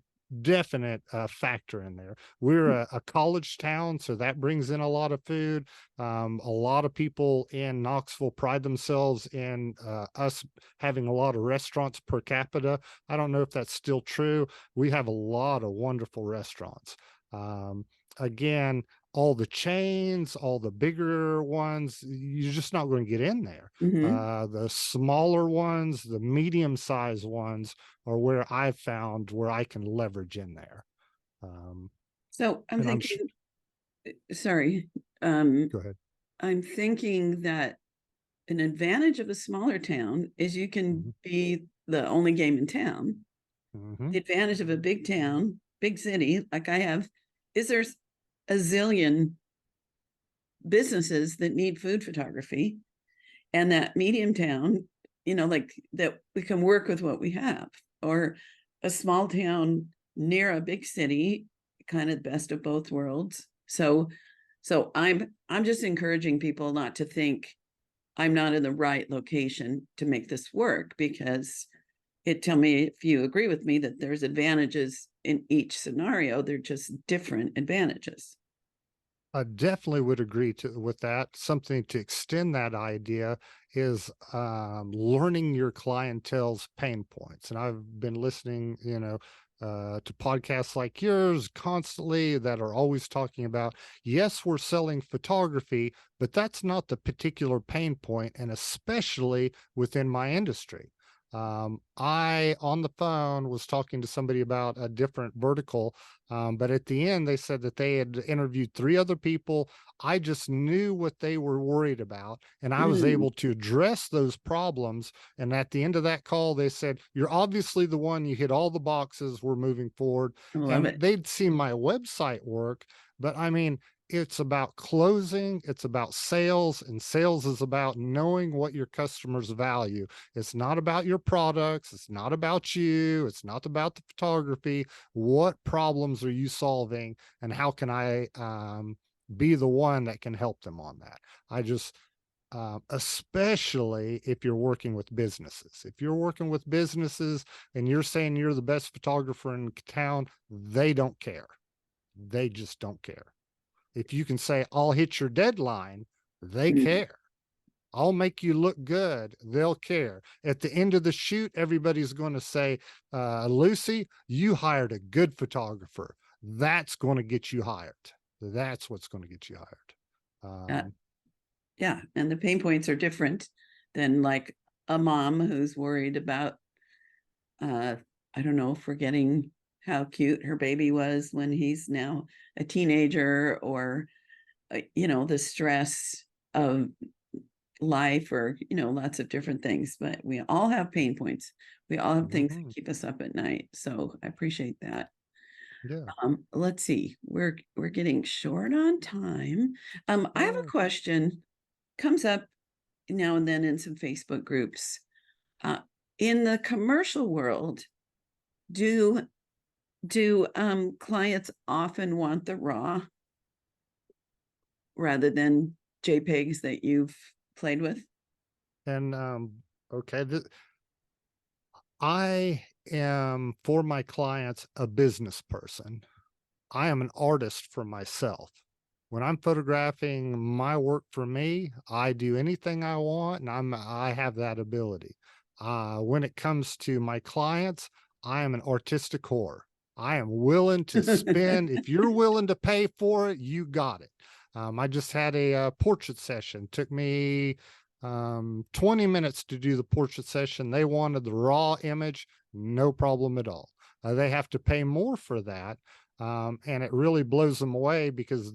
definite factor in there. We're a college town, so that brings in a lot of food. A lot of people in Knoxville pride themselves in us having a lot of restaurants per capita. I don't know if that's still true. We have a lot of wonderful restaurants. Again, all the chains, all the bigger ones, you're just not going to get in there.
Mhm.
The smaller ones, the medium-sized ones are where I've found where I can leverage in there. Um,
So I'm
and I'm
thinking, sorry, um,
go ahead.
I'm thinking that an advantage of a smaller town is you can
Mhm.
be the only game in town.
Mhm.
The advantage of a big town, big city, like I have, is there's a zillion businesses that need food photography, and that medium town, like that we can work with what we have, or a small town near a big city, kind of best of both worlds. So I'm just encouraging people not to think I'm not in the right location to make this work, because tell me if you agree with me that there's advantages in each scenario. They're just different advantages.
I definitely would agree with that. Something to extend that idea is learning your clientele's pain points. And I've been listening, to podcasts like yours constantly that are always talking about, yes, we're selling photography, but that's not the particular pain point, and especially within my industry. I, on the phone, was talking to somebody about a different vertical, but at the end, they said that they had interviewed 3 other people. I just knew what they were worried about, and I was
Mm,
able to address those problems. And at the end of that call, they said, "You're obviously the one, you hit all the boxes, we're moving forward."
I love
And
it.
they'd seen my website work, but I mean, it's about closing, it's about sales, and sales is about knowing what your customers value. It's not about your products, it's not about you, it's not about the photography. What problems are you solving, and how can I be the one that can help them on that? I just especially if you're working with businesses. If you're working with businesses and you're saying you're the best photographer in town, they don't care. They just don't care. If you can say, I'll hit your deadline, they
Mm.
care. I'll make you look good. They'll care. At the end of the shoot, everybody's going to say, Lucy, you hired a good photographer. That's going to get you hired. That's what's going to get you hired.
Uh,
Um,
yeah, and the pain points are different than like a mom who's worried about, uh, I don't know, forgetting how cute her baby was when he's now a teenager, or the stress of life, or lots of different things. But we all have pain points. We all have things that
mhm,
keep us up at night. So I appreciate that.
yeah.
Let's see, we're getting short on time. I have a
Oh,
question, comes up now and then in some Facebook groups. uh, in the commercial world, do clients often want the raw rather than JPEGs that you've played with?
and okay. I am, for my clients, a business person. I am an artist for myself. When I'm photographing my work for me, I do anything I want, and I have that ability. When it comes to my clients, I am an artistic whore. I am willing to spend. If you're willing to pay for it, you got it. I just had a portrait session. Took me 20 minutes to do the portrait session. They wanted the raw image, no problem at all. They have to pay more for that, And it really blows them away because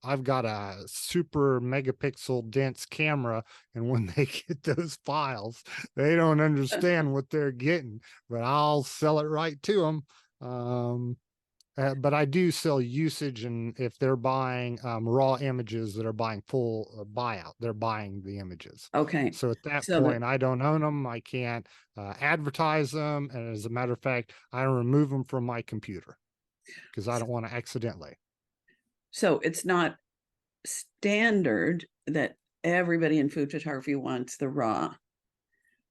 I've got a super megapixel dense camera, and when they get those files, they don't understand what they're getting, but I'll sell it right to them. But I do sell usage, and if they're buying raw images that are buying full buyout, they're buying the images.
Okay.
So at that
So
point, I don't own them. I can't advertise them. And as a matter of fact, I remove them from my computer because I don't want to accidentally.
So it's not standard that everybody in food photography wants the raw,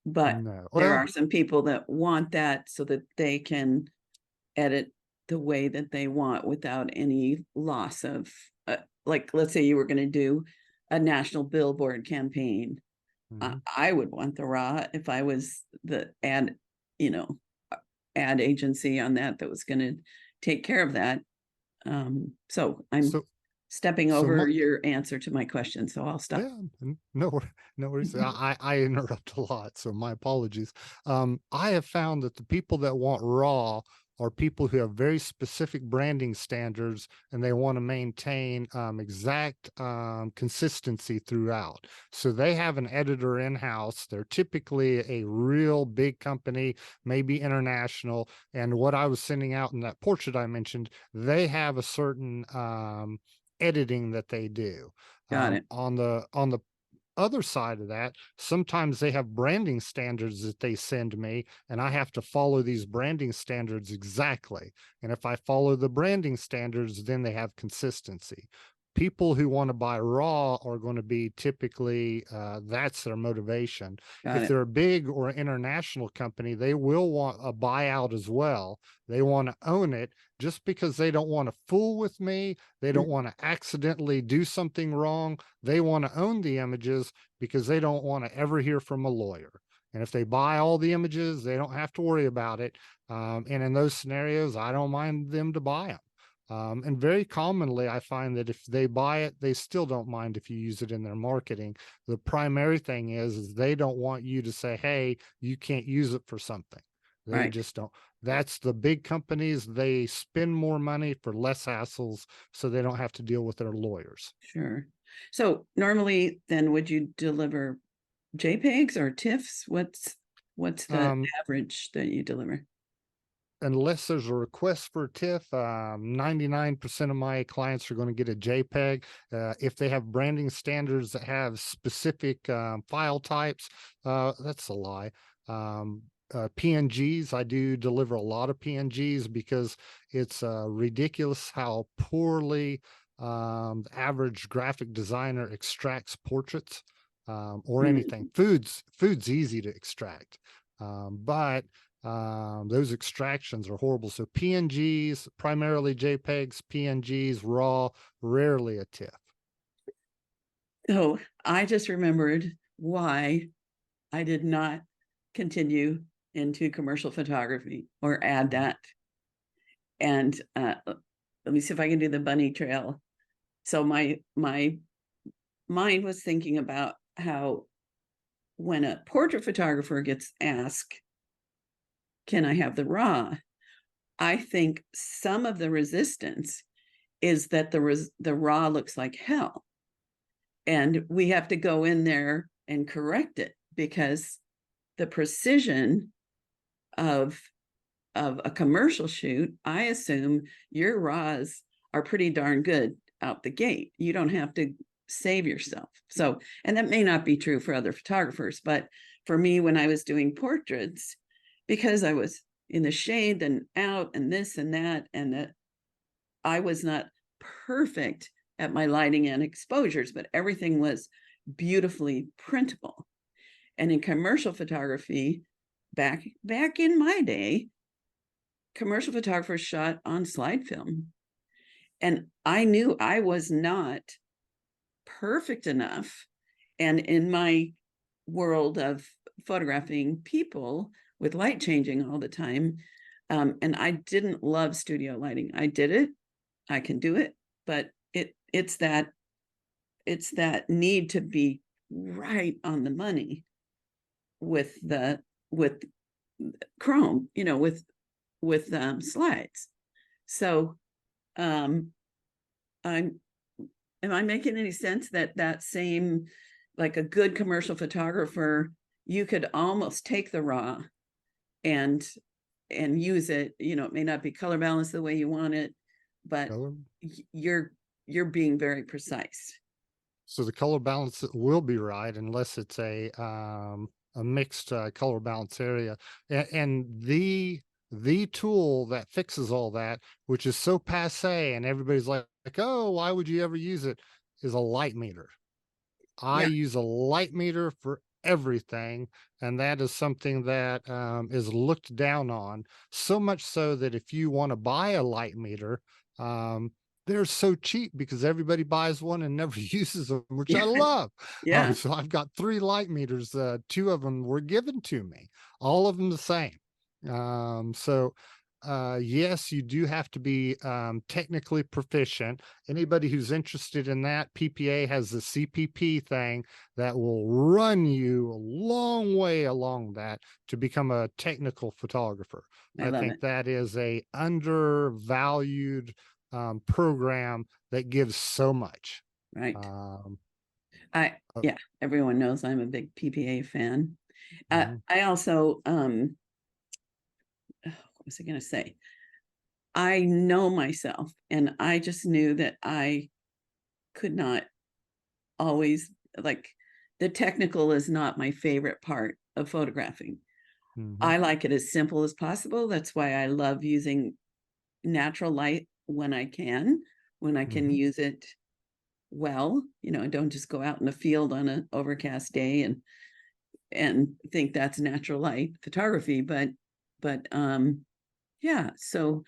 but
No.
there
Well,
are some people that want that so that they can edit the way that they want without any loss of, like, let's say you were going to do a national billboard campaign.
mhm.
I would want the raw if I was the ad, you know, ad agency on that was going to take care of that. So I'm
So,
stepping
so
over
mo-
your answer to my question, so I'll stop.
yeah, no worries. I interrupt a lot, so my apologies. I have found that the people that want raw are people who have very specific branding standards, and they want to maintain exact consistency throughout. So they have an editor in-house. They're typically a real big company, maybe international. And what I was sending out in that portrait I mentioned, they have a certain editing that they do.
Got it.
On the other side of that, sometimes they have branding standards that they send me, and I have to follow these branding standards exactly. And if I follow the branding standards, then they have consistency. People who want to buy raw are going to be typically that's their motivation.
Got
If
it.
they're a big or international company, they will want a buyout as well. They want to own it just because they don't want to fool with me. They don't want to accidentally do something wrong. They want to own the images because they don't want to ever hear from a lawyer. And if they buy all the images, they don't have to worry about it. And in those scenarios, I don't mind them to buy them. And very commonly, I find that if they buy it, they still don't mind if you use it in their marketing. The primary thing is they don't want you to say, hey, you can't use it for something. They
Right.
just don't. That's the big companies. They spend more money for less hassles, so they don't have to deal with their lawyers.
Sure. So normally then would you deliver JPEGs or TIFFs? What's the
Um,
average that you deliver?
Unless there's a request for a TIFF, 99% of my clients are going to get a JPEG. If they have branding standards that have specific file types, that's a lie. PNGs, I do deliver a lot of PNGs because it's ridiculous how poorly the average graphic designer extracts portraits or anything.
Mm,
Food's easy to extract, but those extractions are horrible. So PNGs, primarily JPEGs, PNGs, RAW, rarely a TIFF.
So I just remembered why I did not continue into commercial photography or add
Mhm.
that. And let me see if I can do the bunny trail. So my mind was thinking about how when a portrait photographer gets asked, can I have the raw? I think some of the resistance is that the raw looks like hell. And we have to go in there and correct it because the precision of a commercial shoot, I assume your raws are pretty darn good out the gate. You don't have to save yourself. So, and that may not be true for other photographers, but for me, when I was doing portraits, because I was in the shade and out and this and that, and that I was not perfect at my lighting and exposures, but everything was beautifully printable. And in commercial photography, back in my day, commercial photographers shot on slide film. And I knew I was not perfect enough. And in my world of photographing people with light changing all the time, and I didn't love studio lighting. I did it, I can do it, but it's that need to be right on the money with with chrome, with slides. So, am I making any sense that that same, like a good commercial photographer, you could almost take the raw and use it, it may not be color balanced the way you want it, but
Color.
you're being very precise.
So the color balance will be right unless it's a mixed color balance area. And the tool that fixes all that, which is so passe, and everybody's like, oh, why would you ever use it? Is a light meter. I
Yeah.
use a light meter for everything, and that is something that is looked down on, so much so that if you want to buy a light meter, um, they're so cheap because everybody buys one and never uses them, which I
Yeah.
love.
Yeah.
So I've got 3 light meters. 2 of them were given to me, all of them the same. So yes, you do have to be technically proficient. Anybody who's interested in that, PPA has the CPP thing that will run you a long way along that to become a technical photographer.
I
I
love
think
it.
that is a undervalued program that gives so much.
Right.
Um, uh,
Yeah, everyone knows I'm a big PPA fan.
mhm,
I also, what was I going to say? I know myself, and I just knew that I could not always, like, the technical is not my favorite part of photographing.
mhm,
I like it as simple as possible. That's why I love using natural light when I can
mhm,
use it well. I don't just go out in the field on an overcast day and think that's natural light photography, but yeah, so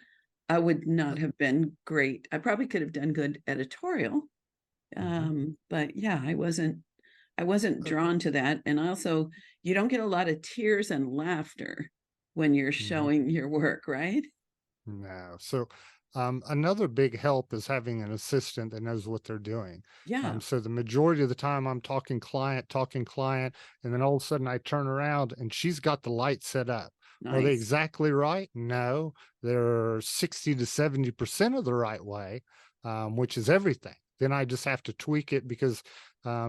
I would
uh,
not have been great. I probably could have done good editorial,
mhm.
but yeah, I wasn't
Uh,
drawn to that. And also, you don't get a lot of tears and laughter when you're
mhm.
showing your work, right?
No. So another big help is having an assistant that knows what they're doing.
Yeah,
So the majority of the time I'm talking client, and then all of a sudden I turn around and she's got the light set up. Are they
nice.
exactly right? No, they're 60 to 70% of the right way, which is everything. Then I just have to tweak it because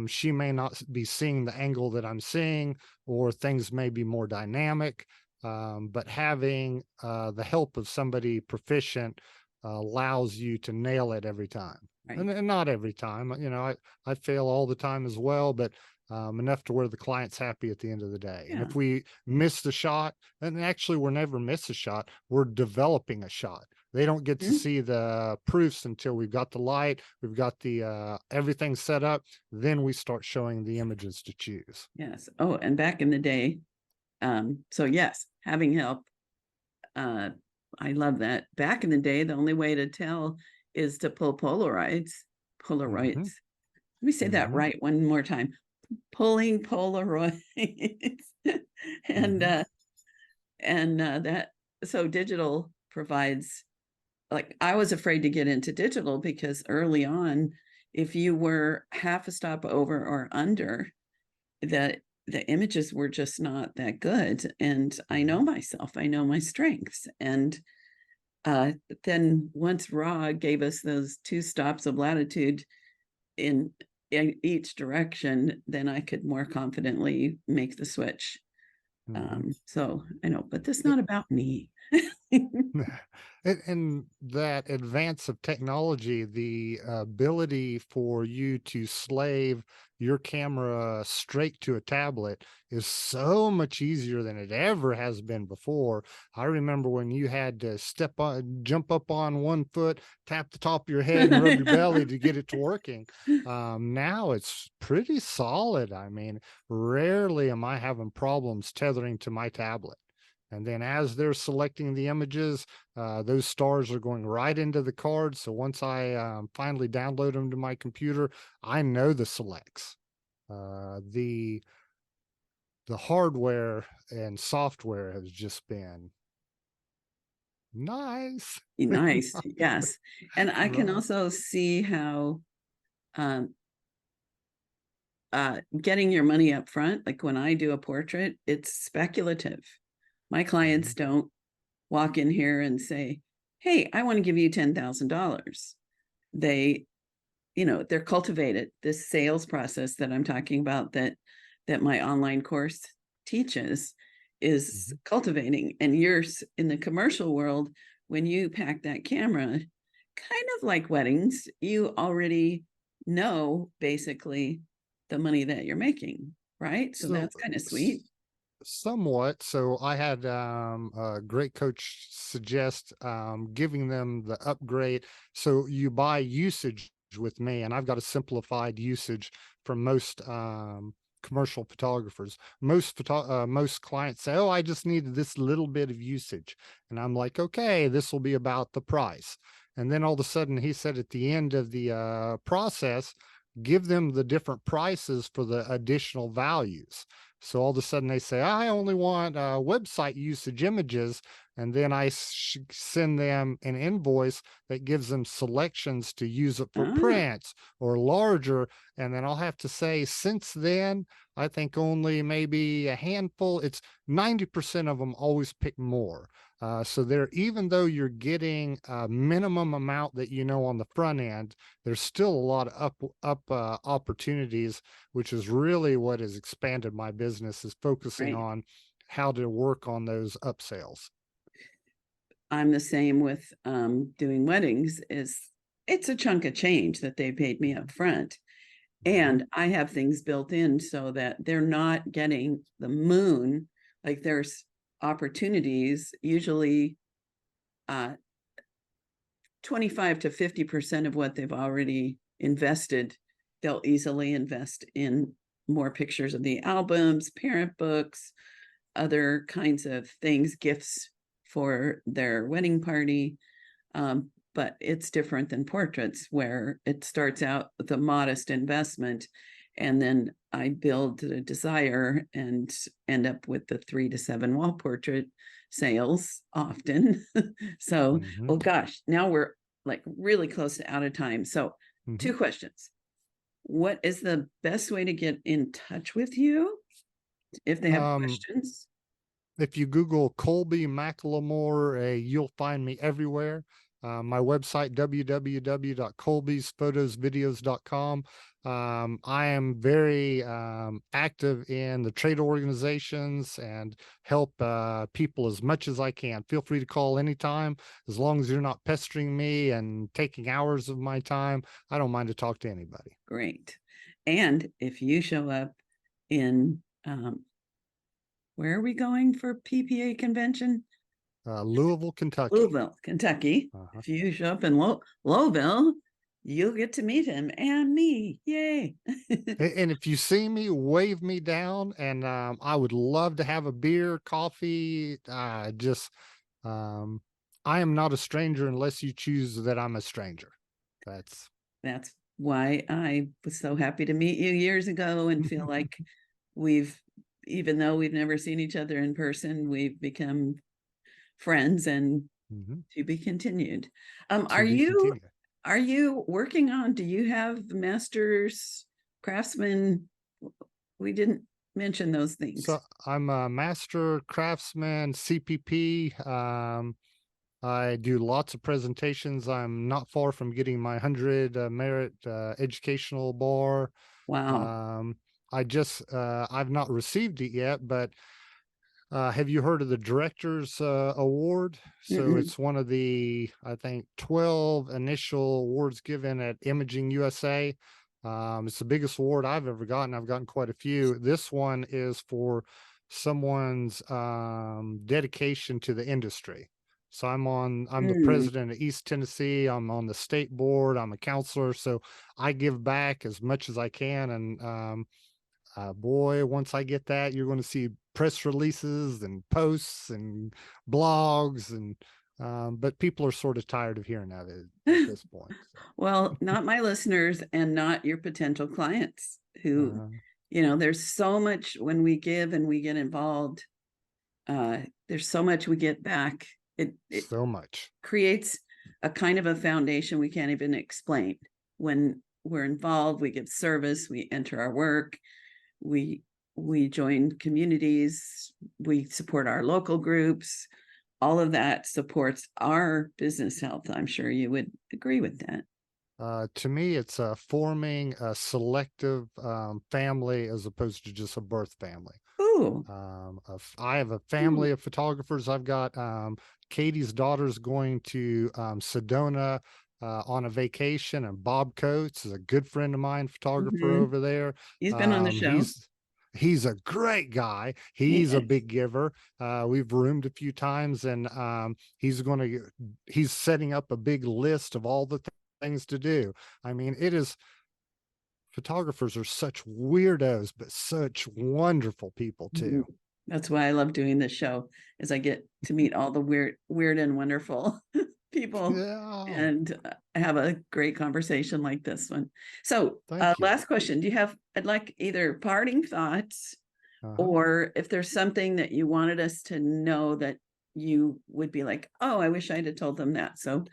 she may not be seeing the angle that I'm seeing, or things may be more dynamic. But having the help of somebody proficient allows you to nail it every time.
Right.
And not every time, I fail all the time as well, but enough to where the client's happy at the end of the day. And
Yeah.
if we miss the shot, and actually we're never miss a shot, we're developing a shot. They don't get to
Mhm.
see the proofs until we've got the light, we've got the everything set up. Then we start showing the images to choose.
Yes. Oh, and back in the day, so yes, having help, uh, I love that. Back in the day, the only way to tell is to pull Polaroids. Polaroids.
Hmm.
Let me say that
Hmm.
right one more time. Pulling Polaroids. and
Hmm.
uh that, so digital provides, like, I was afraid to get into digital because early on, if you were half a stop over or under, the images were just not that good. And I know
Hmm.
myself, I know my strengths. And uh, then once Raw gave us those 2 stops of latitude in, each direction, then I could more confidently make the switch.
Hmm.
So I know, but that's not about me.
And that advance of technology, the ability for you to slave your camera straight to a tablet is so much easier than it ever has been before. I remember when you had to jump up on one foot, tap the top of your head, and rub your belly to get it to working. Now it's pretty solid. I mean, rarely am I having problems tethering to my tablet. And then as they're selecting the images, those stars are going right into the card. So once I finally download them to my computer, I know the selects. The hardware and software has just been nice.
Nice, yes. And I can
Right.
also see how, um, getting your money up front, like when I do a portrait, it's speculative. My
Mhm.
clients don't walk in here and say, hey, I want to give you $10,000. They, they're cultivated. This sales process that I'm talking about, that my online course teaches, is cultivating. And you're in the commercial world, when you pack that camera, kind of like weddings, you already know basically the money that you're making, right? So
So
that's kind of sweet.
somewhat. So I had a great coach suggest giving them the upgrade. So you buy usage with me, and I've got a simplified usage for most commercial photographers. Most clients say, "Oh, I just need this little bit of usage," and I'm like, "Okay, this will be about the price." And then all of a sudden, he said at the end of the process, give them the different prices for the additional values. So all of a sudden they say, I only want website usage images. And then I send them an invoice that gives them selections to use it for
Ah,
prints or larger. And then I'll have to say, since then, I think only maybe a handful, it's 90% of them always pick more. So there, even though you're getting a minimum amount that on the front end, there's still a lot of up opportunities, which is really what has expanded my business, is focusing
right.
on how to work on those upsales.
I'm the same with doing weddings. Is It's a chunk of change that they paid me up front.
Mhm.
And I have things built in so that they're not getting the moon. Like, there's opportunities, usually 25 to 50% of what they've already invested, they'll easily invest in more pictures of the albums, parent books, other kinds of things, gifts for their wedding party. But it's different than portraits, where it starts out with a modest investment, and then I build the desire and end up with the 3 to 7 wall portrait sales often. So,
Mhm.
oh gosh, now we're like really close to out of time. So,
Mhm.
2 questions. What is the best way to get in touch with you if they have
Um,
questions?
if you Google Colby McLemore, you'll find me everywhere. My website, www.colbysphodosvideos.com. I am very active in the trade organizations and help people as much as I can. Feel free to call anytime, as long as you're not pestering me and taking hours of my time. I don't mind to talk to anybody.
Great. And if you show up in, where are we going for PPA convention?
Louisville, Kentucky.
Louisville, Kentucky.
Uh-huh.
If you show up in Lowville, you'll get to meet him and me. Yay.
And if you see me, wave me down, and I would love to have a beer, coffee. Um, I am not a stranger unless you choose that I'm a stranger. That's
That's why I was so happy to meet you years ago and feel like we've, even though we've never seen each other in person, we've become friends, and
Mhm.
to be continued.
To be continued.
Are you working on, do you have master's, craftsman? We didn't mention those things.
So I'm a master craftsman, CPP. I do lots of presentations. I'm not far from getting my 100 merit educational bar.
Wow.
Um, I've not received it yet, but have you heard of the Directors Award? So
Mm-mm.
it's one of the, I think, 12 initial awards given at Imaging USA. It's the biggest award I've ever gotten. I've gotten quite a few. This one is for someone's dedication to the industry. So I'm the
Mm.
president of East Tennessee. I'm on the state board. I'm a counselor. So I give back as much as I can. And boy, once I get that, you're going to see press releases and posts and blogs, and but people are sort of tired of hearing that at this point. So,
Well, not my listeners and not your potential clients who,
uh,
there's so much when we give and we get involved. There's so much we get back. It
so much.
creates a kind of a foundation we can't even explain. When we're involved, we give service, we enter our work, we join communities, we support our local groups, all of that supports our business health. I'm sure you would agree with that.
To me, it's forming a selective family as opposed to just a birth family.
Ooh.
I have a family of photographers. I've got Katie's daughter's going to Sedona on a vacation, and Bob Coates is a good friend of mine, photographer
Mhm.
over there.
He's been on the show.
He's a great guy. He's a
Yes.
big giver. We've roomed a few times, and he's setting up a big list of all the things to do. I mean, photographers are such weirdos, but such wonderful people too.
Mhm. That's why I love doing this show, is I get to meet all the weird and wonderful people
Yeah.
and have a great conversation like this one. So
Thank you.
last question. I'd like either parting thoughts or if there's something that you wanted us to know that you would be like, oh, I wish I'd have told them that. So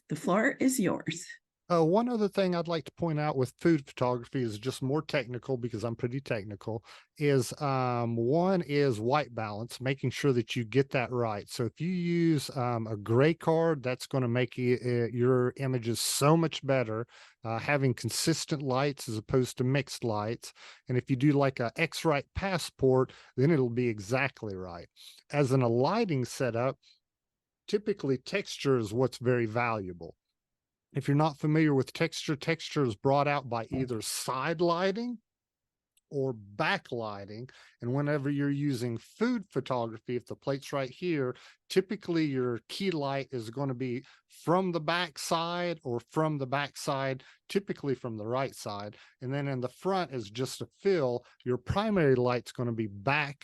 the floor is yours.
One other thing I'd like to point out with food photography is just more technical, because I'm pretty technical, is one is white balance, making sure that you get that right. So if you use a gray card, that's going to make your images so much better, having consistent lights as opposed to mixed lights. And if you do like a X-Rite passport, then it'll be exactly right. As in a lighting setup, typically texture is what's very valuable. If you're not familiar with texture, texture is brought out by either side lighting or backlighting. And whenever you're using food photography, if the plate's right here, typically your key light is going to be from the back side or from the back side, typically from the right side. And then in the front is just a fill. Your primary light's going to be backlit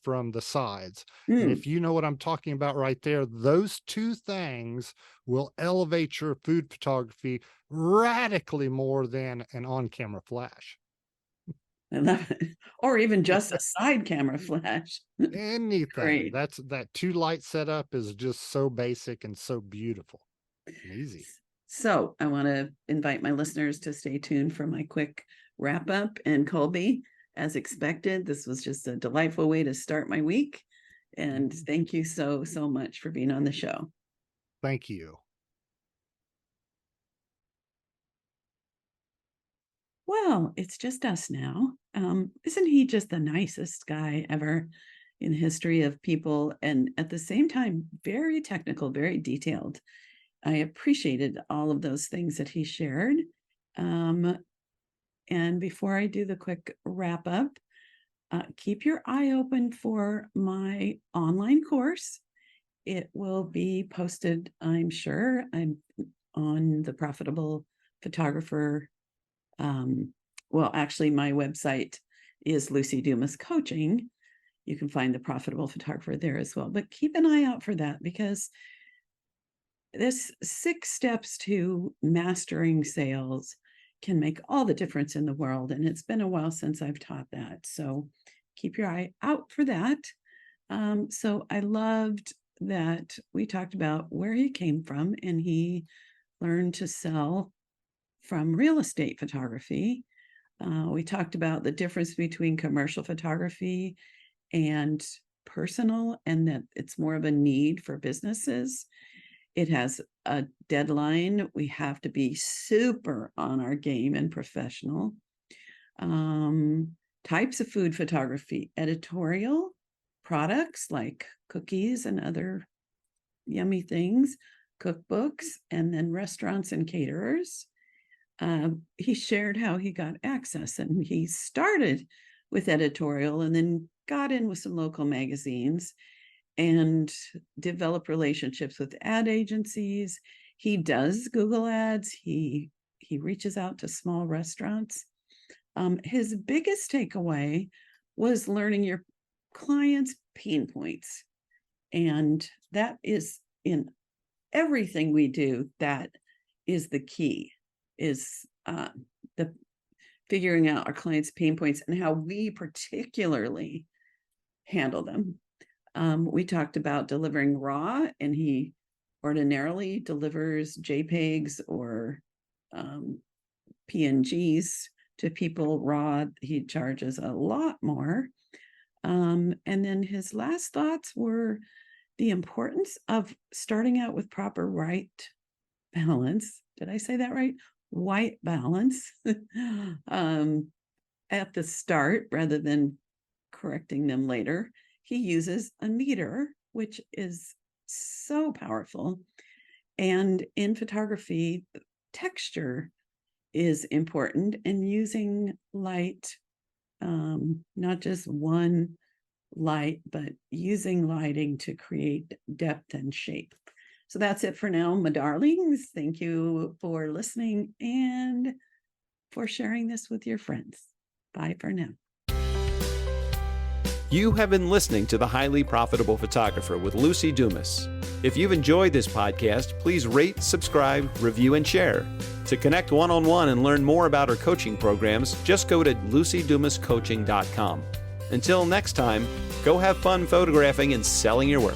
from the sides. And if you know what I'm talking about right there, those two things will elevate your food photography radically more than an on-camera flash.
I love it. Or even just a side camera flash.
Anything.
Great.
That two light setup is just so basic and so beautiful and easy.
So I want to invite my listeners to stay tuned for my quick wrap up. And Colby, as expected, this was just a delightful way to start my week. And thank you so much for being on the show.
Thank you.
Well, it's just us now. Isn't he just the nicest guy ever in the history of people? And at the same time, very technical, very detailed. I appreciated all of those things that he shared. And before I do the quick wrap up, keep your eye open for my online course. It will be posted, I'm sure. I'm on the Profitable Photographer. Well, actually, my website is Lucy Dumas Coaching. You can find the Profitable Photographer there as well. But keep an eye out for that, because this 6 steps to mastering sales can make all the difference in the world. And it's been a while since I've taught that. So keep your eye out for that. So I loved that we talked about where he came from, and he learned to sell from real estate photography. We talked about the difference between commercial photography and personal, and that it's more of a need for businesses. It has a deadline. We have to be super on our game and professional. Types of food photography: editorial, products like cookies and other yummy things, cookbooks, and then restaurants and caterers. He shared how he got access, and he started with editorial and then got in with some local magazines and developed relationships with ad agencies. He does Google ads. He reaches out to small restaurants. His biggest takeaway was learning your clients' pain points. And that is in everything we do. That is the key, is the figuring out our clients' pain points and how we particularly handle them. We talked about delivering raw, and he ordinarily delivers JPEGs or PNGs to people raw. He charges a lot more. And then his last thoughts were the importance of starting out with proper white balance. Did I say that right? White balance at the start rather than correcting them later. He uses a meter, which is so powerful. And in photography, texture is important, and using light, not just one light, but using lighting to create depth and shape. So that's it for now, my darlings. Thank you for listening and for sharing this with your friends. Bye for now.
You have been listening to The Highly Profitable Photographer with Lucy Dumas. If you've enjoyed this podcast, please rate, subscribe, review, and share. To connect one-on-one and learn more about our coaching programs, just go to lucydumascoaching.com. Until next time, go have fun photographing and selling your work.